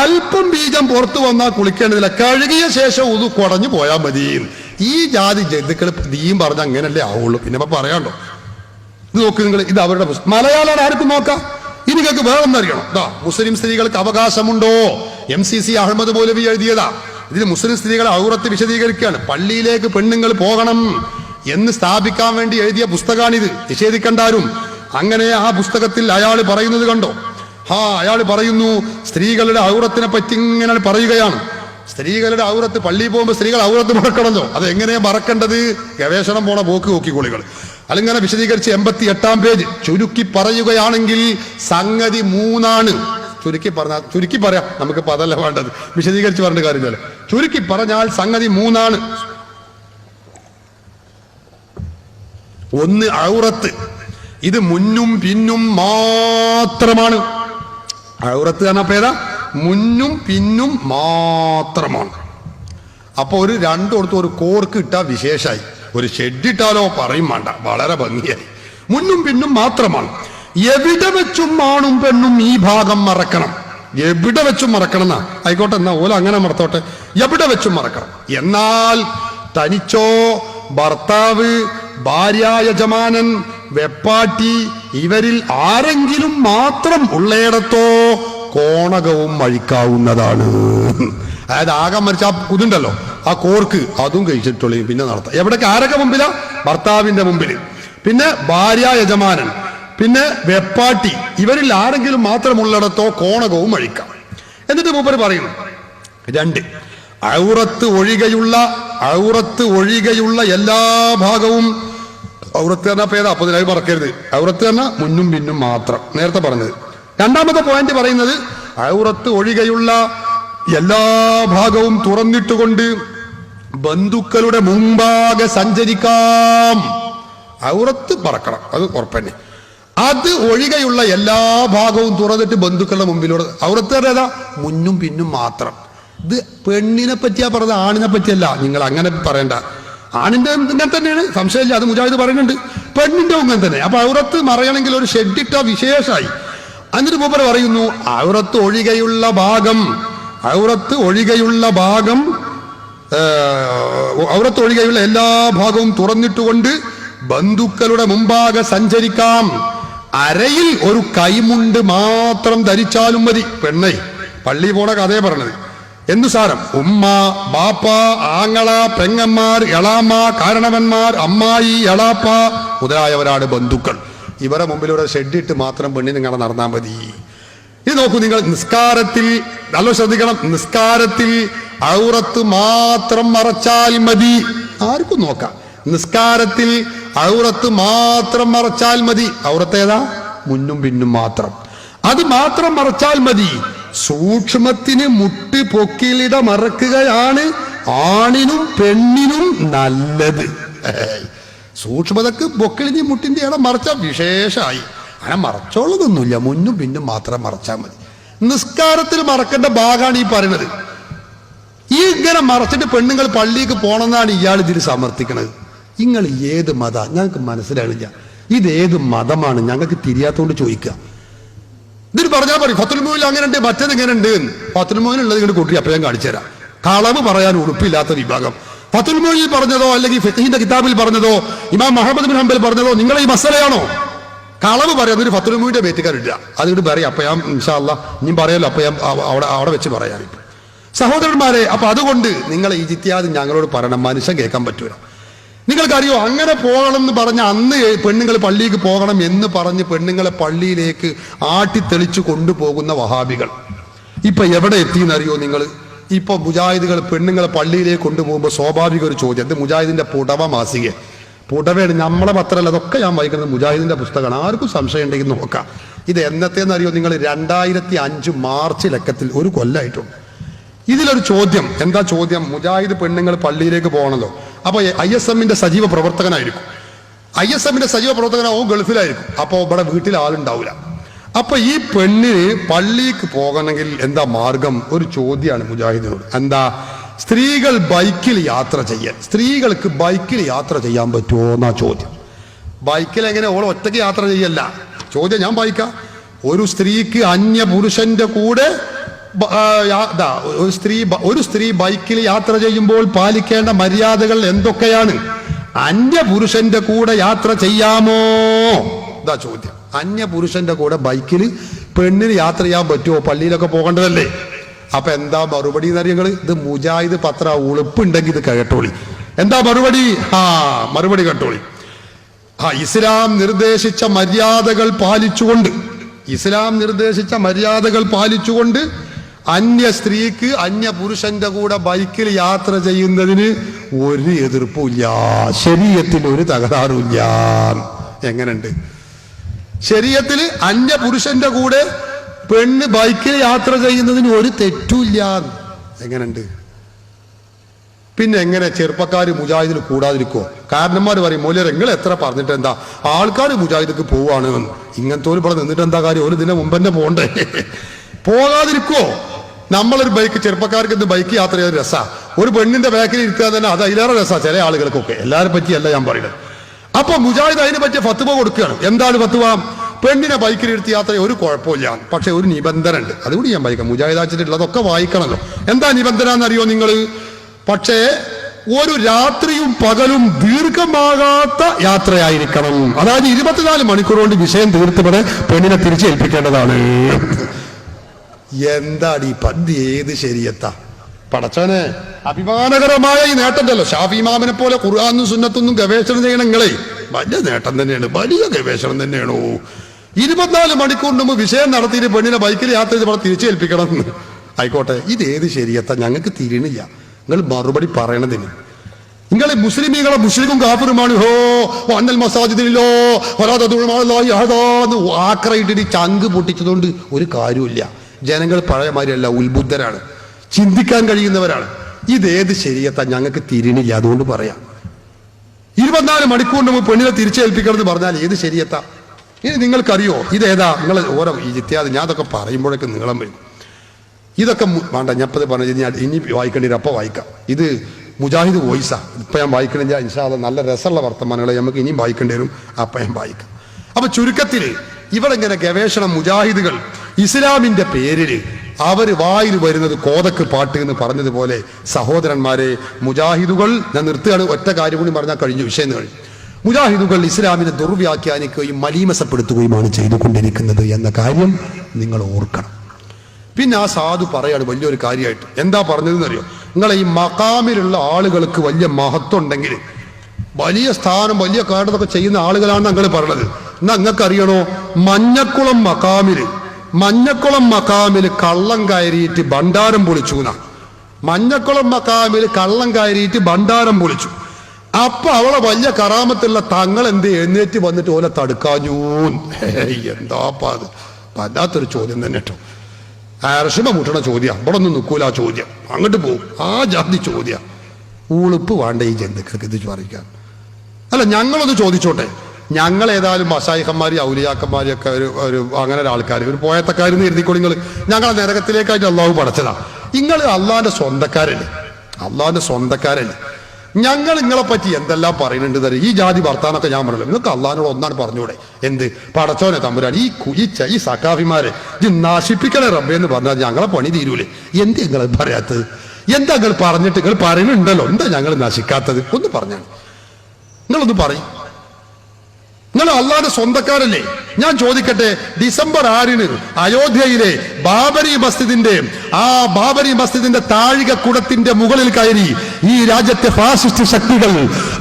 അല്പം ബീജം പുറത്തു വന്നാൽ കുളിക്കേണ്ടതില്ല, കഴുകിയ ശേഷം ഇത് കുടഞ്ഞു പോയാൽ മതി. ഈ ജാതി ജന്തുക്കൾ നീയും പറഞ്ഞ അങ്ങനല്ലേ ആവുള്ളൂ. പിന്നെ ഇപ്പൊ പറയാണ്ടോ. ഇത് നോക്ക് നിങ്ങൾ, ഇത് അവരുടെ മലയാളമാണ്, ആർക്കും നോക്കാം. ഇനി നിങ്ങൾക്ക് വേറൊന്നറിയണം. മുസ്ലിം സ്ത്രീകൾക്ക് അവകാശമുണ്ടോ? MCC അഹമ്മദ് മൗലവി എഴുതിയതാ. ഇതിൽ മുസ്ലിം സ്ത്രീകളെ ഔറത്ത് വിശദീകരിക്കുകയാണ്. പള്ളിയിലേക്ക് പെണ്ണുങ്ങൾ പോകണം എന്ന് സ്ഥാപിക്കാൻ വേണ്ടി എഴുതിയ പുസ്തകമാണിത്, നിഷേധിക്കണ്ടാരും. അങ്ങനെ ആ പുസ്തകത്തിൽ അയാൾ പറയുന്നത് കണ്ടോ. അയാൾ പറയുന്നു, സ്ത്രീകളുടെ ഔറത്തിനെ പറ്റി ഇങ്ങനെ പറയുകയാണ്. സ്ത്രീകളുടെ ഔറത്ത്, പള്ളിയിൽ പോകുമ്പോൾ സ്ത്രീകൾ ഔറത്ത് മറക്കണമല്ലോ, അത് എങ്ങനെയാ മറക്കേണ്ടത്? ഗവേഷണം പോണ പോക്ക് നോക്കിക്കോളികൾ. അതിങ്ങനെ വിശദീകരിച്ച് 88-ാം പേജ്. ചുരുക്കി പറയുകയാണെങ്കിൽ സംഗതി 3 ചുരുക്കി പറയാം, നമുക്ക് അതല്ല വേണ്ടത്, വിശദീകരിച്ച് പറഞ്ഞ കാര്യമല്ല. ചുരുക്കി പറഞ്ഞാൽ സംഗതി 3. 1 ഔറത്ത്, ഇത് മുന്നും പിന്നും മാത്രമാണ്. ഔറത്ത് പറഞ്ഞ പേരാ, മുന്നും പിന്നും മാത്രമാണ്. അപ്പൊ ഒരു 2 കൊടുത്ത് ഒരു കോർക്ക് ഇട്ടാ വിശേഷമായി, ഒരു ഷെഡിട്ടാലോ പറയും വേണ്ട, വളരെ ഭംഗിയായി. മുന്നും പിന്നും മാത്രമാണ്. എവിടെ വെച്ചും ആണും പെണ്ണും ഈ ഭാഗം മറക്കണം. എവിടെ വെച്ചും മറക്കണം എന്നാ. ആയിക്കോട്ടെ, എന്നാ ഓല അങ്ങനെ മറത്തോട്ടെ, എവിടെ വെച്ചും മറക്കണം. എന്നാൽ തനിച്ചോ, ഭർത്താവ്, ഭാര്യ, യജമാനൻ, വെപ്പാട്ടി, ഇവരിൽ ആരെങ്കിലും മാത്രം ഉള്ളയിടത്തോ കോണകവും അഴിക്കാവുന്നതാണ്. അതായത് ആകെ മരിച്ച ആ കുതുണ്ടല്ലോ, ആ കോർക്ക്, അതും കഴിച്ചിട്ടുള്ളൂ. പിന്നെ നടത്താം. എവിടേക്ക്? ആരൊക്കെ മുമ്പിലാ? ഭർത്താവിന്റെ മുമ്പിൽ, പിന്നെ ഭാര്യ, യജമാനൻ, പിന്നെ വെപ്പാട്ടി, ഇവരിൽ ആരെങ്കിലും മാത്രമുള്ളിടത്തോ കോണകവും അഴിക്കാം. എന്നിട്ട് മൂപ്പര് പറയുന്നു 2, ഔറത്ത് ഒഴികെയുള്ള എല്ലാ ഭാഗവും. ഔറത്ത് പറഞ്ഞ പേരാ, അപ്പൊ ഇതിനായി മറക്കരുത്. ഔറത്ത് പറഞ്ഞ മുന്നും പിന്നും മാത്രം, നേരത്തെ പറഞ്ഞത്. 2ാമത്തെ പോയിന്റ് പറയുന്നത്, ഔറത്ത് ഒഴികെയുള്ള എല്ലാ ഭാഗവും തുറന്നിട്ടുകൊണ്ട് ബന്ധുക്കളുടെ മുമ്പാകെ സഞ്ചരിക്കാം. ഔറത്ത് മറക്കണം, അത് ഉറപ്പന്നെ. അത് ഒഴികെയുള്ള എല്ലാ ഭാഗവും തുറന്നിട്ട് ബന്ധുക്കളുടെ മുമ്പിലൂടെ. ഔറത്ത് ഏതാ? മുന്നും പിന്നും മാത്രം. ഇത് പെണ്ണിനെ പറ്റിയാ പറഞ്ഞത്, ആണിനെ പറ്റിയല്ല. നിങ്ങൾ അങ്ങനെ പറയണ്ട. ആണിന്റെ ഇങ്ങനെ തന്നെയാണ്, സംശയമില്ല, അത് മുജാഹിദ് പറയുന്നുണ്ട്. പെണ്ണിന്റെ ഇങ്ങനെ തന്നെ. അപ്പൊ ഔറത്ത് മറയണമെങ്കിൽ ഒരു ഷെഡിട്ട വിശേഷമായി. എന്നിട്ട് മൂപ്പര് പറയുന്നു, ഔറത്ത് ഒഴികെയുള്ള എല്ലാ ഭാഗവും തുറന്നിട്ടുകൊണ്ട് ബന്ധുക്കളുടെ മുമ്പാകെ സഞ്ചരിക്കാം. അരയിൽ ഒരു കൈമുണ്ട് മാത്രം ധരിച്ചാലും മതി. പെണ്ണൈ പള്ളി പോണ കഥയെ പറഞ്ഞത്. എന്തു സാരം? ഉമ്മ, ബാപ്പ, ആങ്ങള, പെങ്ങന്മാർ, എളാമ്മ, കാരണവന്മാർ, അമ്മായി, എളാപ്പ മുതലായവരാണ് ബന്ധുക്കൾ. ഇവരെ മുമ്പിലൂടെ ഷെഡിട്ട് മാത്രം പെണ്ണിന് ഇങ്ങനെ നടന്നാൽ മതി. ഇത് നോക്കൂ നിങ്ങൾ, നിസ്കാരത്തിൽ നല്ല ശ്രദ്ധിക്കണം. നിസ്കാരത്തിൽ ഔറത്ത് മാത്രം മറച്ചാൽ മതി. ആർക്കും നോക്കാം. നിസ്കാരത്തിൽ ഔറത്ത് മാത്രം മറച്ചാൽ മതി. ഔറത്ത് ഏതാ? മുന്നും പിന്നും മാത്രം. അത് മാത്രം മറച്ചാൽ മതി. സൂക്ഷ്മത്തിന് മുട്ട് പൊക്കിലിട മറക്കുകയാണ് ആണിനും പെണ്ണിനും നല്ലത്. സൂക്ഷ്മതക്ക് പൊക്കിളിന് മുട്ടിന്റെ ഇടം മറച്ചാൽ വിശേഷമായി. അങ്ങനെ മറച്ചോളതൊന്നുമില്ല, മുന്നും പിന്നും മാത്രം മറച്ചാൽ മതി. നിസ്കാരത്തിൽ മറക്കേണ്ട ഭാഗമാണ് ഈ പറയുന്നത്. ഈ ഇങ്ങനെ മറച്ചിട്ട് പെണ്ണുങ്ങൾ പള്ളിക്ക് പോകണമെന്നാണ് ഇയാൾ ഇതിൽ സമർത്ഥിക്കുന്നത്. നിങ്ങൾ ഏത് മത? ഞങ്ങൾക്ക് മനസ്സിലാവില്ല. ഇതേത് മതമാണ്? ഞങ്ങൾക്ക് തിരിയാത്തോണ്ട് ചോദിക്കുക. ഇതിൽ പറഞ്ഞാൽ പറയും ഫത്തുൽ മുഈനിൽ അങ്ങനെ ഉണ്ട്, മറ്റേത് ഇങ്ങനെ ഉണ്ട്. ഫത്തുൽ മുഈനിൽ ഉള്ളത് ഇങ്ങോട്ട് കൂട്ടി അപ്പം ഞാൻ കാണിച്ചു തരാം. കളവ് പറയാൻ ഉടുപ്പില്ലാത്ത വിഭാഗം. ഫത്തുൽ മുഈനിൽ പറഞ്ഞതോ അല്ലെങ്കിൽ ഫിഖ്ഹിന്റെ കിതാബിൽ പറഞ്ഞതോ ഇമാം മുഹമ്മദ് ബിൻ ഹംബൽ പറഞ്ഞതോ നിങ്ങൾ ഈ മസലയാണോ? കളവ് പറയാന്നൊരു ഫത്തുൽ മുഈനിന്റെ ബേറ്റുകാരില്ല. അതുകൊണ്ട് പറയാം. അപ്പൊ ഞാൻ ഇൻഷാ അല്ലാഹ് ഇനിയും പറയാലോ. അപ്പൊ ഞാൻ അവിടെ വെച്ച് പറയാം. സഹോദരന്മാരെ, അപ്പൊ അതുകൊണ്ട് നിങ്ങൾ ഈ ജിത്യാദ് ഞങ്ങളോട് പറയണം. മനുഷ്യൻ കേൾക്കാൻ പറ്റൂല. നിങ്ങൾക്കറിയോ അങ്ങനെ പോകണം എന്ന് പറഞ്ഞ അന്ന് പെണ്ണുങ്ങൾ പള്ളിക്ക് പോകണം എന്ന് പറഞ്ഞ് പെണ്ണുങ്ങളെ പള്ളിയിലേക്ക് ആട്ടിത്തെളിച്ചു കൊണ്ടുപോകുന്ന വഹാബികൾ ഇപ്പൊ എവിടെ എത്തിയെന്നറിയോ നിങ്ങൾ? ഇപ്പൊ മുജാഹിദുകൾ പെണ്ണുങ്ങളെ പള്ളിയിലേക്ക് കൊണ്ടുപോകുമ്പോൾ സ്വാഭാവിക ഒരു ചോദ്യം, ഇത് മുജാഹിദിന്റെ പുടവ മാസിക, പുടവയാണ് നമ്മളെ പത്രമല്ല, അതൊക്കെ ഞാൻ വായിക്കുന്നത് മുജാഹിദിന്റെ പുസ്തകമാണ്, ആർക്കും സംശയം ഉണ്ടെങ്കിൽ നോക്കാം. ഇത് എന്നത്തേന്നറിയോ നിങ്ങൾ? 2005 മാർച്ച് ലക്കത്തിൽ, ഒരു കൊല്ലമായിട്ടുണ്ട്. ഇതിലൊരു ചോദ്യം, എന്താ ചോദ്യം? മുജാഹിദ് പെണ്ണുങ്ങൾ പള്ളിയിലേക്ക് പോകണല്ലോ, അപ്പൊ ISMന്റെ സജീവ പ്രവർത്തകനായിരിക്കും, ISMന്റെ സജീവ പ്രവർത്തകനാവും ഗൾഫിലായിരിക്കും, അപ്പൊ ഇവിടെ വീട്ടിൽ ആളുണ്ടാവില്ല. അപ്പൊ ഈ പെണ്ണിന് പള്ളിക്ക് പോകണമെങ്കിൽ എന്താ മാർഗം? ഒരു ചോദ്യമാണ് മുജാഹിദിനോട്. എന്താ? സ്ത്രീകൾ ബൈക്കിൽ യാത്ര ചെയ്യാൻ, സ്ത്രീകൾക്ക് ബൈക്കിൽ യാത്ര ചെയ്യാൻ പറ്റുമോ എന്നാ ചോദ്യം. ബൈക്കിൽ എങ്ങനെ? ഓൾ ഒറ്റയ്ക്ക് യാത്ര ചെയ്യല്ല. ചോദ്യം ഞാൻ വായിക്കാം. ഒരു സ്ത്രീക്ക് അന്യ പുരുഷന്റെ കൂടെ ഒരു സ്ത്രീ ബൈക്കിൽ യാത്ര ചെയ്യുമ്പോൾ പാലിക്കേണ്ട മര്യാദകൾ എന്തൊക്കെയാണ്? അന്യ പുരുഷന്റെ കൂടെ യാത്ര ചെയ്യാമോ? ഇതാ ചോദ്യം. അന്യ പുരുഷന്റെ കൂടെ ബൈക്കിൽ പെണ്ണിന് യാത്ര ചെയ്യാൻ പറ്റുമോ? പള്ളിയിലൊക്കെ പോകേണ്ടതല്ലേ? അപ്പൊ എന്താ മറുപടി എന്നറിയങ്ങൾ? ഇത് മുജാഹിദ് പത്ര, ഉളുപ്പുണ്ടെങ്കിൽ ഇത് കേട്ടോളി. എന്താ മറുപടി? മറുപടി കേട്ടോളി. ഇസ്ലാം നിർദ്ദേശിച്ച മര്യാദകൾ പാലിച്ചുകൊണ്ട് അന്യ സ്ത്രീക്ക് അന്യ പുരുഷന്റെ കൂടെ ബൈക്കിൽ യാത്ര ചെയ്യുന്നതിന് ഒരു എതിർപ്പുമില്ല, ശരീഅത്തിൽ ഒരു തകരാറുമില്ല. എങ്ങനെയുണ്ട്? ശരീഅത്തിൽ അന്യ പുരുഷന്റെ കൂടെ പെണ്ണ് ബൈക്കിൽ യാത്ര ചെയ്യുന്നതിന് ഒരു തെറ്റുമില്ല. എങ്ങനെയുണ്ട്? പിന്നെ എങ്ങനെ ചെറുപ്പക്കാർ മുജാഹിദിന് കൂടാതിരിക്കുമോ? കാരണന്മാർ പറയും, മൂല്യർ നിങ്ങൾ എത്ര പറഞ്ഞിട്ട് എന്താ, ആൾക്കാർ മുജാഹിദിക്ക് പോവാണ്, ഇങ്ങനത്തെ ഒരു ഇവിടെ നിന്നിട്ട് എന്താ കാര്യം, ഒരു ദിനം മുമ്പ് തന്നെ പോകണ്ടേ? പോകാതിരിക്കുവോ? നമ്മളൊരു ബൈക്ക്, ചെറുപ്പക്കാർക്ക് എന്ത് ബൈക്ക് യാത്ര ചെയ്ത രസാ, ഒരു പെണ്ണിന്റെ ബാക്കിൽ ഇരുത്താൻ തന്നെ അത് അതിലേറെ രസാ ചില ആളുകൾക്കൊക്കെ, എല്ലാവരും പറ്റിയല്ല ഞാൻ പറയുന്നത്. അപ്പൊ മുജാഹിദ് അതിനെ പറ്റിയ ഫത്വ കൊടുക്കുകയാണ്. എന്താണ് ഫത്വ? പെണ്ണിനെ ബൈക്കിൽ ഇരുത്തി യാത്ര ഒരു കുഴപ്പമില്ല, പക്ഷെ ഒരു നിബന്ധന ഉണ്ട്, അതുകൂടി ഞാൻ വായിക്കാം. മുജാഹിദ് അച്ഛനുള്ളതൊക്കെ വായിക്കണല്ലോ. എന്താ നിബന്ധന എന്നറിയോ നിങ്ങൾ? പക്ഷേ ഒരു രാത്രിയും പകലും ദീർഘമാകാത്ത യാത്രയായിരിക്കണം. അതായത് 24 മണിക്കൂർ കൊണ്ട് വിഷയം തീർത്തുപടെ പെണ്ണിനെ തിരിച്ചേൽപ്പിക്കേണ്ടതാണ്. എന്താടി പന്തി, ഏത് ശരിയത്താ പടച്ചോനെ? അഭിമാനകരമായ ഈ നേട്ടണ്ടല്ലോ. ഷാഫി ഇമാമിനെ പോലെ ഖുർആനും സുന്നത്തൊന്നും ഗവേഷണം ചെയ്യണം നിങ്ങളെ, വലിയ നേട്ടം തന്നെയാണ്, വലിയ ഗവേഷണം തന്നെയാണോ. 24 മണിക്കൂറിന് മുമ്പ് വിഷയം നടത്തിയിട്ട് പെണ്ണിനെ ബൈക്കിൽ യാത്ര ചെയ്ത് തിരിച്ചേൽപ്പിക്കണം. ആയിക്കോട്ടെ, ഇത് ഏത് ശരിയത്താ? ഞങ്ങൾക്ക് തിരിയണില്ല. നിങ്ങൾ മറുപടി പറയണതിന്. നിങ്ങൾ മുസ്ലിമീങ്ങളെ മുസ്ലിമും കാഫിറുമാണ്, അന്നൽ മസാജിദിലോ ആക്രയിട്ടിട്ട് ചങ്ക് പൊട്ടിച്ചതുകൊണ്ട് ഒരു കാര്യമില്ല. ജനങ്ങൾ പഴയ മാതിരിയല്ല, ഉത്ബുദ്ധരാണ്, ചിന്തിക്കാൻ കഴിയുന്നവരാണ്. ഇതേത് ശരിയത്താ? ഞങ്ങൾക്ക് തിരിയണില്ല, അതുകൊണ്ട് പറയാം. 24 മണിക്കൂറിന് മുമ്പ് പെണ്ണിനെ തിരിച്ചേൽപ്പിക്കണം എന്ന് പറഞ്ഞാൽ ഏത് ശരിയത്താ? ഇനി നിങ്ങൾക്കറിയോ ഇതേതാ? നിങ്ങൾ ഓരോ ഇത്യാദി ഞാൻ അതൊക്കെ പറയുമ്പോഴേക്കും നീളം വരും. ഇതൊക്കെ വേണ്ട, ഞപ്പത് പറഞ്ഞു കഴിഞ്ഞാൽ ഇനി വായിക്കേണ്ടി വരും, അപ്പോൾ വായിക്കാം. ഇത് മുജാഹിദ് വോയിസാ, ഇപ്പം ഞാൻ വായിക്കണില്ല. ഇൻഷാ അല്ലാഹ് നല്ല രസമുള്ള വർത്തമാനങ്ങളെ നമുക്ക് ഇനിയും വായിക്കേണ്ടി വരും, അപ്പം ഞാൻ വായിക്കാം. അപ്പൊ ചുരുക്കത്തിൽ ഇവിടെ ഇങ്ങനെ ഗവേഷണം, മുജാഹിദുകൾ ഇസ്ലാമിന്റെ പേരിൽ അവർ വായിൽ വരുന്നത് കോതക്ക് പാട്ട് എന്ന് പറഞ്ഞതുപോലെ, സഹോദരന്മാരെ, മുജാഹിദുകൾ, ഞാൻ നിർത്തുകയാണ്, ഒറ്റ കാര്യം കൂടി പറഞ്ഞാൽ കഴിഞ്ഞു, വിഷയം കഴിഞ്ഞു. മുജാഹിദുകൾ ഇസ്ലാമിനെ ദുർവ്യാഖ്യാനിക്കുകയും മലീമസപ്പെടുത്തുകയുമാണ് ചെയ്തുകൊണ്ടിരിക്കുന്നത് എന്ന കാര്യം നിങ്ങൾ ഓർക്കണം. പിന്നെ ആ സാധു പറയാണ് വലിയൊരു കാര്യമായിട്ട്. എന്താ പറഞ്ഞതെന്നറിയോ? നിങ്ങളെ ഈ മഖാമിലുള്ള ആളുകൾക്ക് വലിയ മഹത്വം ഉണ്ടെങ്കിൽ, വലിയ സ്ഥാനം, വലിയ കാരണമൊക്കെ ചെയ്യുന്ന ആളുകളാണ് നിങ്ങൾ പറഞ്ഞത്. എന്നാ നിങ്ങൾക്ക് അറിയണോ, മഞ്ഞക്കുളം മക്കാമിൽ കള്ളം കയറിയിട്ട് ഭണ്ഡാരം പൊളിച്ചു. മഞ്ഞക്കുളം മക്കാമിൽ കള്ളം കയറിയിട്ട് ഭണ്ഡാരം പൊളിച്ചു. അപ്പൊ അവളെ വലിയ കറാമത്തുള്ള തങ്ങൾ എന്ത് എഴുന്നേറ്റ് വന്നിട്ട് ഓലെ തടുക്കാഞ്ഞൂ. എന്താപ്പാ അത്? വല്ലാത്തൊരു ചോദ്യം തന്നെ കേട്ടോ. അർശമ മുട്ടണ ചോദ്യം, ഇവിടെ ഒന്നും നിൽക്കൂല ആ ചോദ്യം, അങ്ങോട്ട് പോകും. ആ ജാതി ചോദ്യം. ഉളുപ്പ് വേണ്ട ഈ ജന്തുക്കൾക്ക് ഇത് ചോദിക്കാൻ. അല്ല, ഞങ്ങളൊന്ന് ചോദിച്ചോട്ടെ. ഞങ്ങൾ ഏതായാലും മശായിഖന്മാരി ഔലിയാക്കന്മാരിയൊക്കെ ഒരു അങ്ങനെ ഒരാൾക്കാർ, ഒരു പോയത്തക്കാരെന്ന് എഴുതിക്കോളി. നിങ്ങൾ ഞങ്ങളെ നരകത്തിലേക്കായിട്ട് അള്ളാഹു പടച്ചതാ. നിങ്ങൾ അള്ളാഹിന്റെ സ്വന്തക്കാരല്ലേ. ഞങ്ങൾ നിങ്ങളെ പറ്റി എന്തെല്ലാം പറയുന്നുണ്ട് തരും. ഈ ജാതി വർത്താനൊക്കെ ഞാൻ പറഞ്ഞല്ലോ. നിങ്ങൾക്ക് അള്ളാഹിനോട് ഒന്നാണ് പറഞ്ഞൂടെ? എന്ത്? പടച്ചോനെ തമ്പുരാൻ, ഈ സക്കാഫിമാരെ ഇത് നശിപ്പിക്കണേ റബ്ബേ എന്ന് പറഞ്ഞാൽ ഞങ്ങളെ പണി തീരൂലേ? എന്ത് നിങ്ങൾ പറയാത്തത്? എന്താ നിങ്ങൾ പറഞ്ഞിട്ട്? നിങ്ങൾ പറയുന്നുണ്ടല്ലോ, എന്താ ഞങ്ങൾ നശിക്കാത്തത്? ഒന്ന് പറഞ്ഞാണ്. നിങ്ങളൊന്ന് പറയും. നിങ്ങൾ അള്ളാഹിന്റെ സ്വന്തക്കാരല്ലേ? ഞാൻ ചോദിക്കട്ടെ, ഡിസംബർ 6 അയോധ്യയിലെ ബാബരി മസ്ജിദിന്റെ താഴികക്കുടത്തിന്റെ മുകളിൽ കയറി ഈ രാജ്യത്തെ ഫാസിസ്റ്റ് ശക്തികൾ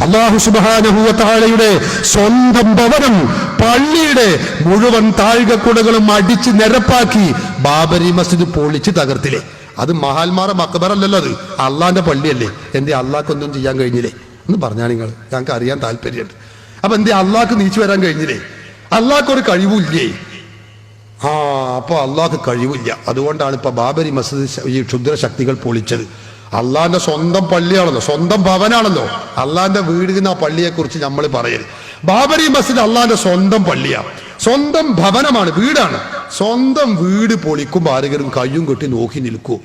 അല്ലാഹു സുബ്ഹാനഹു വ തആലയുടെ സ്വന്തം ഭവനം, പള്ളിയുടെ മുഴുവൻ താഴികക്കുടകളും അടിച്ച് നിരപ്പാക്കി ബാബരി മസ്ജിദ് പൊളിച്ച് തകർത്തില്ലേ? അത് മഹാന്മാരെ മക്ബറല്ലല്ലോ, അത് അള്ളാന്റെ പള്ളിയല്ലേ. എന്തേ അള്ളാഹ്ക്കൊന്നും ചെയ്യാൻ കഴിഞ്ഞില്ലേ എന്ന് പറഞ്ഞാൽ നിങ്ങൾ, ഞങ്ങൾക്ക് അറിയാൻ താല്പര്യമുണ്ട്. അപ്പൊ എന്തേ അള്ളാഹ്ക്ക് നീച്ചു വരാൻ കഴിഞ്ഞില്ലേ? അള്ളാഹ്ക്കൊരു കഴിവില്ലേ? അപ്പൊ അള്ളാഹ്ക്ക് കഴിവില്ല. അതുകൊണ്ടാണ് ഇപ്പൊ ബാബരി മസ്ജിദ് ഈ ക്ഷുദ്ര ശക്തികൾ പൊളിച്ചത്. അള്ളാന്റെ സ്വന്തം പള്ളിയാണല്ലോ, സ്വന്തം ഭവനാണല്ലോ. അള്ളാന്റെ വീടിന് ആ പള്ളിയെ കുറിച്ച് നമ്മൾ പറയരുത്. ബാബരി മസ്ജിദ് അള്ളാന്റെ സ്വന്തം പള്ളിയാണ്, സ്വന്തം ഭവനമാണ്, വീടാണ്. സ്വന്തം വീട് പൊളിക്കുമ്പോൾ ആരെങ്കിലും കയ്യും കെട്ടി നോക്കി നിൽക്കൂ.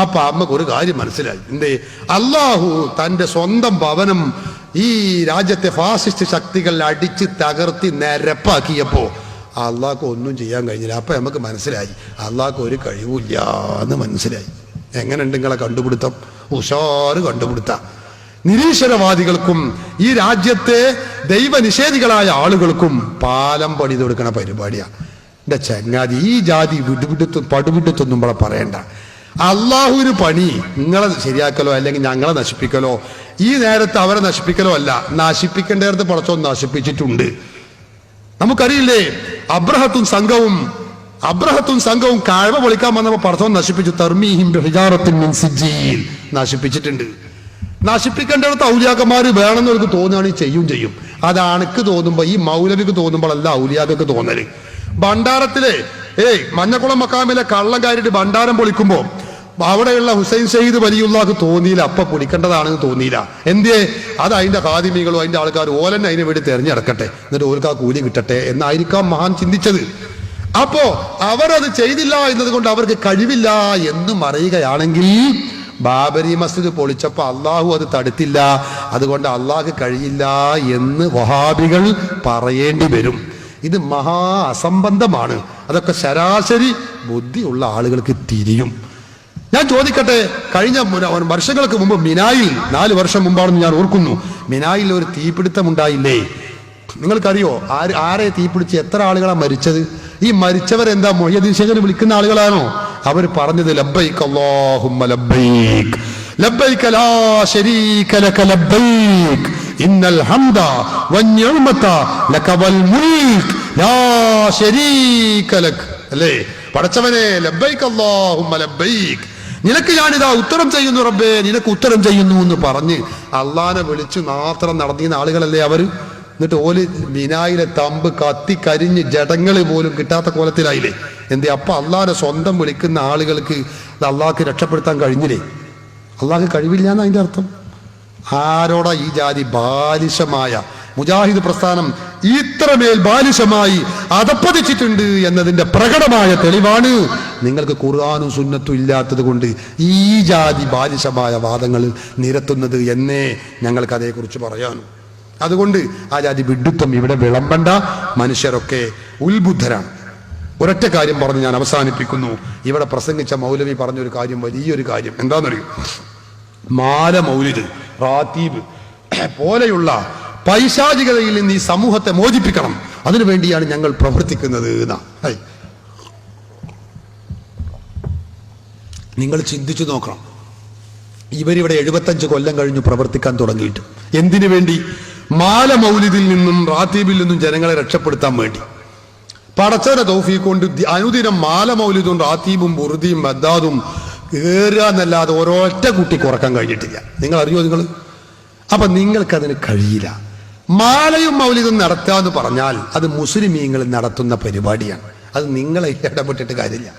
അപ്പൊ അമ്മക്ക് ഒരു കാര്യം മനസ്സിലായി. എന്തേ? അള്ളാഹു തന്റെ സ്വന്തം ഭവനം ഈ രാജ്യത്തെ ഫാസിസ്റ്റ് ശക്തികൾ അടിച്ച് തകർത്തി നിരപ്പാക്കിയപ്പോ അള്ളാഹ്ക്ക് ഒന്നും ചെയ്യാൻ കഴിഞ്ഞില്ല. അപ്പൊ നമുക്ക് മനസ്സിലായി അള്ളാഹ്ക്ക് ഒരു കഴിവില്ല എന്ന് മനസ്സിലായി. എങ്ങനെയുണ്ട് നിങ്ങളെ കണ്ടുപിടുത്തം? ഉഷാറ് കണ്ടുപിടുത്തം. നിരീശ്വരവാദികൾക്കും ഈ രാജ്യത്തെ ദൈവനിഷേധികളായ ആളുകൾക്കും പാലം പണിത് കൊടുക്കണ പരിപാടിയാണ്. എന്റെ ചങ്ങാതി, ഈ ജാതി പടുവിടുത്തൊന്നും ഇവിടെ പറയണ്ട. അള്ളാഹുവിന് പണി നിങ്ങളെ ശരിയാക്കലോ അല്ലെങ്കിൽ ഞങ്ങളെ നശിപ്പിക്കലോ, ഈ നേരത്ത് അവരെ നശിപ്പിക്കലോ അല്ല. നശിപ്പിക്കേണ്ടടുത്ത് പടച്ചോൻ നശിപ്പിച്ചിട്ടുണ്ട്. നമുക്കറിയില്ലേ, അബ്രഹത്തും സംഘവും കഅബ പൊളിക്കാൻ വന്നപ്പോൾ പടച്ചോൻ നശിപ്പിച്ചു. തർമീഹിം ബിഹിജാറത്തിൻ മിൻ സിജ്ജീൽ നശിപ്പിച്ചിട്ടുണ്ട്. നശിപ്പിക്കേണ്ടടുത്ത് ഔലിയാക്കന്മാര് വേണമെന്ന് അവർക്ക് തോന്നുകയാണെങ്കിൽ ചെയ്യും. അത് അണക്ക് തോന്നുമ്പോ, ഈ മൗലവിക്ക് തോന്നുമ്പോഴല്ല ഔലിയാക്കൾക്ക് തോന്നല്. ഭണ്ഡാരത്തിലെ മഞ്ഞക്കുളം മക്കാമിലെ കള്ളം കയറിയിട്ട് ഭണ്ഡാരം പൊളിക്കുമ്പോ അവിടെയുള്ള ഹുസൈൻ ഷഹീദ് വലിയുള്ളാഹ്ക്ക് തോന്നിയില്ല, അപ്പൊ പൊളിക്കേണ്ടതാണെന്ന് തോന്നിയില്ല. എന്തേ? അത് അതിന്റെ ഖാദിമികളും അതിന്റെ ആൾക്കാരും ഓലന്നെ അതിനെ വേണ്ടി തെരഞ്ഞെടുക്കട്ടെ, എന്നിട്ട് ഓൽക്കാ കൂലി കിട്ടട്ടെ എന്നായിരിക്കാം മഹാൻ ചിന്തിച്ചത്. അപ്പോ അവരത് ചെയ്തില്ല എന്നതുകൊണ്ട് അവർക്ക് കഴിവില്ല എന്ന് പറയുകയാണെങ്കിൽ, ബാബരി മസ്ജിദ് പൊളിച്ചപ്പോ അള്ളാഹു അത് തടുത്തില്ല, അതുകൊണ്ട് അള്ളാഹ്ക്ക് കഴിയില്ല എന്ന് വഹാബികൾ പറയേണ്ടി വരും. ഇത് മഹാ അസംബന്ധമാണ്. അതൊക്കെ ശരാശരി ബുദ്ധിയുള്ള ആളുകൾക്ക് തിരിയും. ഞാൻ ചോദിക്കട്ടെ, കഴിഞ്ഞ വർഷങ്ങൾക്ക് മുമ്പ് മിനായിൽ, 4 വർഷം മുമ്പാണെന്ന് ഞാൻ ഓർക്കുന്നു, മിനായിൽ ഒരു തീപിടുത്തം ഉണ്ടായില്ലേ? നിങ്ങൾക്കറിയോ ആരെ തീപിടിച്ച് എത്ര ആളുകളാണ് മരിച്ചത്? ഈ മരിച്ചവരെന്താ മുഹ്യിദ്ദീൻ ശേഖനെ വിളിക്കുന്ന ആളുകളാണോ? അവർ പറഞ്ഞത് ലബ്ബൈക് അല്ലാഹുമ്മ ലബ്ബൈക് ലബ്ബൈക ലാ ശരീക ലക ലബ്ബൈക് ഇന്നൽ ഹംദ വന്നിഅമത ലക വൽ മുൽക് ലാ ശരീക ലക്. അല്ലേ? പടച്ചവനെ, ലബ്ബൈക് അല്ലാഹുമ്മ ലബ്ബൈക്, നിനക്ക് ഞാനിതാ ഉത്തരം ചെയ്യുന്നു റബ്ബേ, നിനക്ക് ഉത്തരം ചെയ്യുന്നു എന്ന് പറഞ്ഞ് അള്ളാനെ വിളിച്ച് മാത്രം നടന്നിരുന്ന ആളുകളല്ലേ അവർ. എന്നിട്ട് ഓല് മിനായിലെ തമ്പ് കത്തി കരിഞ്ഞ് ജഡങ്ങള് പോലും കിട്ടാത്ത കോലത്തിലായില്ലേ? എന്തേ? അപ്പൊ അള്ളാനെ സ്വന്തം വിളിക്കുന്ന ആളുകൾക്ക് അത് അള്ളാഹ്ക്ക് രക്ഷപ്പെടുത്താൻ കഴിഞ്ഞില്ലേ? അള്ളാഹ്ക്ക് കഴിവില്ല എന്ന് അതിന്റെ അർത്ഥം. ആരോടാ ഈ ജാതി ബാലിശമായ മുജാഹിദ് പ്രസ്ഥാനം ഇത്രമേൽ ബാലിശമായി അധപ്പതിച്ചിട്ടുണ്ട് എന്നതിന്റെ പ്രകടമായ തെളിവാണ് നിങ്ങൾക്ക് ഖുർആനും സുന്നത്തും ഇല്ലാത്തത് കൊണ്ട് ഈ ജാതി ബാലിശമായ വാദങ്ങൾ നിരത്തുന്നത് എന്നേ ഞങ്ങൾക്ക് അതേക്കുറിച്ച് പറയാനും. അതുകൊണ്ട് ആ ജാതി വിഡ്ഢിത്വം ഇവിടെ വിളമ്പണ്ട. മനുഷ്യരൊക്കെ ഉത്ബുദ്ധരാണ്. ഒരൊറ്റ കാര്യം പറഞ്ഞ് ഞാൻ അവസാനിപ്പിക്കുന്നു. ഇവിടെ പ്രസംഗിച്ച മൗലവി പറഞ്ഞൊരു കാര്യം, വലിയൊരു കാര്യം. എന്താണെന്നറിയും? മാല മൗലിദ്, റാത്തീബ് പോലെയുള്ള പൈശാചികതയിൽ നിന്ന് ഈ സമൂഹത്തെ മോചിപ്പിക്കണം, അതിനുവേണ്ടിയാണ് ഞങ്ങൾ പ്രവർത്തിക്കുന്നത് എന്നാ. നിങ്ങൾ ചിന്തിച്ചു നോക്കണം. ഇവരിവിടെ 75 കൊല്ലം കഴിഞ്ഞു പ്രവർത്തിക്കാൻ തുടങ്ങിയിട്ട്. എന്തിനു വേണ്ടി? മാല മൗലിദിൽ നിന്നും റാത്തീബിൽ നിന്നും ജനങ്ങളെ രക്ഷപ്പെടുത്താൻ വേണ്ടി. പടച്ചവന്റെ തൗഫീഖ് കൊണ്ട് അനുദിനം മാല മൗലിദും റാത്തീബും ബുർദിയും ബദ്ദാദും ഏറാന്നല്ലാതെ ഒരൊറ്റ കുട്ടി കുറക്കാൻ കഴിഞ്ഞിട്ടില്ല. നിങ്ങൾ അറിയോ? നിങ്ങൾ അപ്പൊ നിങ്ങൾക്കതിന് കഴിയില്ല. മാലയും മൗലിദും നടത്താന്ന് പറഞ്ഞാൽ അത് മുസ്ലിമീങ്ങൾ നടത്തുന്ന പരിപാടിയാണ്. അത് നിങ്ങളെ ഇടപെട്ടിട്ട് കാര്യമില്ല.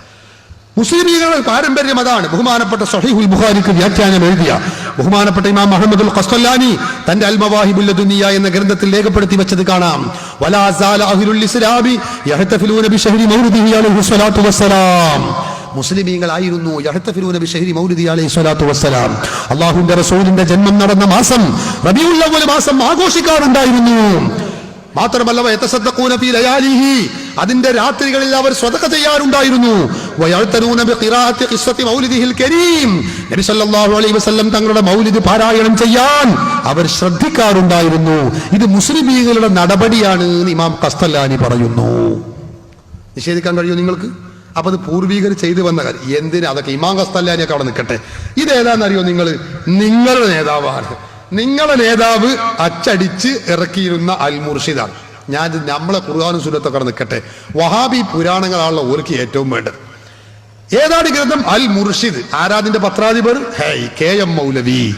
മുസ്ലിമീങ്ങളുടെ പാരമ്പര്യം അതാണ്. ബഹുമാനപ്പെട്ട സ്വഹീഹുൽ ബുഖാരിക്ക് വ്യാഖ്യാനം എഴുതിയ ബഹുമാനപ്പെട്ട ഇമാം മുഹമ്മദുൽ ഖസ്തലാനി തന്റെ അൽ മവാഹിബുൽ ലദുനിയ എന്ന ഗ്രന്ഥത്തിൽ രേഖപ്പെടുത്തി വെച്ചത് കാണാം. വലാ സാല അഹ്ലുൽ ഇസ്ലാമി യഹ്തഫിലൂന ബിശഹരി മൗലിദിഹി അലൈഹി സ്വലാത്തു വസ്സലാം. മുസ്ലിമീങ്ങളായിരുന്നു യഹ്തഫിലൂന ബിശഹരി മൗലിദിഹി അലൈഹി സ്വലാത്തു വസ്സലാം. അല്ലാഹുവിന്റെ റസൂലിന്റെ ജന്മം നടന്ന മാസം റബീഉൽ അവ്വൽ മാസം ആഘോഷിക്കാറുണ്ടായിരുന്നു. മാത്രമല്ല വയതസദ്ദഖൂന ഫീ ലയാലിഹി, അതിന്റെ രാത്രികളിൽ അവർ സ്വതക്ക ചെയ്യാറുണ്ടായിരുന്നു. വയഅ്തനൂന ബിഖിറാഅത്തി ഖിസ്സത്തി മൗലിദിഹിൽ കരീം, നബി സല്ലല്ലാഹു അലൈഹി വസല്ലം തങ്ങളുടെ മൗലിദ് പാരായണം ചെയ്യാൻ അവർ ശ്രദ്ധിക്കാറുണ്ടായിരുന്നു. ഇത് മുസ്ലിമീങ്ങളുടെ നടപടിയാണ് ഇമാം ഖസ്തലാനി പറയുന്നു. നിഷേധിക്കാൻ കഴിയുമോ നിങ്ങൾക്ക്? അപ്പൊ അത് പൂർവികർ ചെയ്തു വന്ന കാര്യം. എന്തിനാ അതൊക്കെ? ഇമാം ഖസ്താലാനിയൊക്കെ അവിടെ നിൽക്കട്ടെ. ഇതേതാണെന്നറിയോ നിങ്ങൾ? നിങ്ങളുടെ നേതാവാണ്. നിങ്ങളുടെ നേതാവ് അച്ചടിച്ച് ഇറക്കിയിരുന്ന അൽ മുർഷിദാണ്. ഞാൻ നമ്മളെ ഖുർആനും സുന്നത്തൊക്കെ അവിടെ നിൽക്കട്ടെ. വഹാബി പുരാണങ്ങളാണല്ലോ ഓർക്ക് ഏറ്റവും വേണ്ടത്. ഏതാണ് ഗ്രന്ഥം? അൽ മുർഷിദ്. ആരാതിന്റെ പത്രാധിപർ? KM മൗലവി.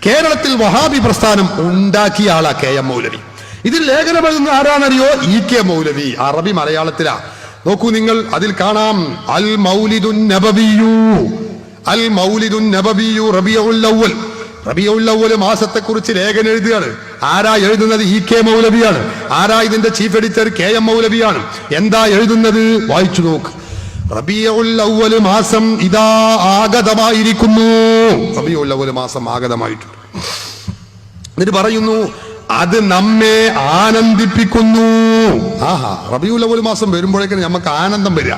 കേരളത്തിൽ വഹാബി പ്രസ്ഥാനം ഉണ്ടാക്കിയ ആളാ KM മൗലവി. ഇതിൽ ലേഖനം എഴുതുന്ന ആരാന്നറിയോ? EK മൗലവി. അറബി മലയാളത്തിലാ. നോക്കൂ നിങ്ങൾ, അതിൽ കാണാം അൽ മൗലിദുൻ നബവിയു. അൽ മൗലിദുൻ നബവിയു റബീഉൽ അവ്വൽ. റബീഉൽ അവ്വൽ മാസത്തെക്കുറിച്ച് ലേഖനം എഴുതുകയാണ്. ആരാ എഴുതുന്നത്? EK മൗലവിയാണ്. ആരാ ഇതിന്റെ ചീഫ് എഡിറ്റർ? KM മൗലവിയാണ്. എന്താ എഴുതുന്നത്? വായിച്ചു നോക്ക്. റബീഉൽ അവ്വൽ മാസം ഇതാ ആഗതമായിരിക്കുന്നു. റബീഉൽ അവ്വൽ മാസം ആഗതമായിട്ടുണ്ട്. എന്നിട്ട് പറയുന്നു അത് നമ്മെ ആനന്ദിപ്പിക്കുന്നു. ആഹാ, റബീഉൽ അവ്വൽ മാസം വരുമ്പോഴേക്കും നമുക്ക് ആനന്ദം വരിക.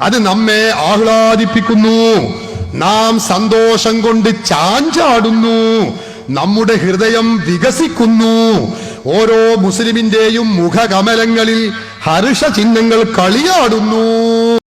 അത് നമ്മെ ആഹ്ലാദിപ്പിക്കുന്നു. നാം സന്തോഷം കൊണ്ട് ചാഞ്ചാടുന്നു. നമ്മുടെ ഹൃദയം വികസിക്കുന്നു. ഓരോ മുസ്ലിമിന്റെയും മുഖകമലങ്ങളിൽ ഹർഷ ചിഹ്നങ്ങൾ കളിയാടുന്നു.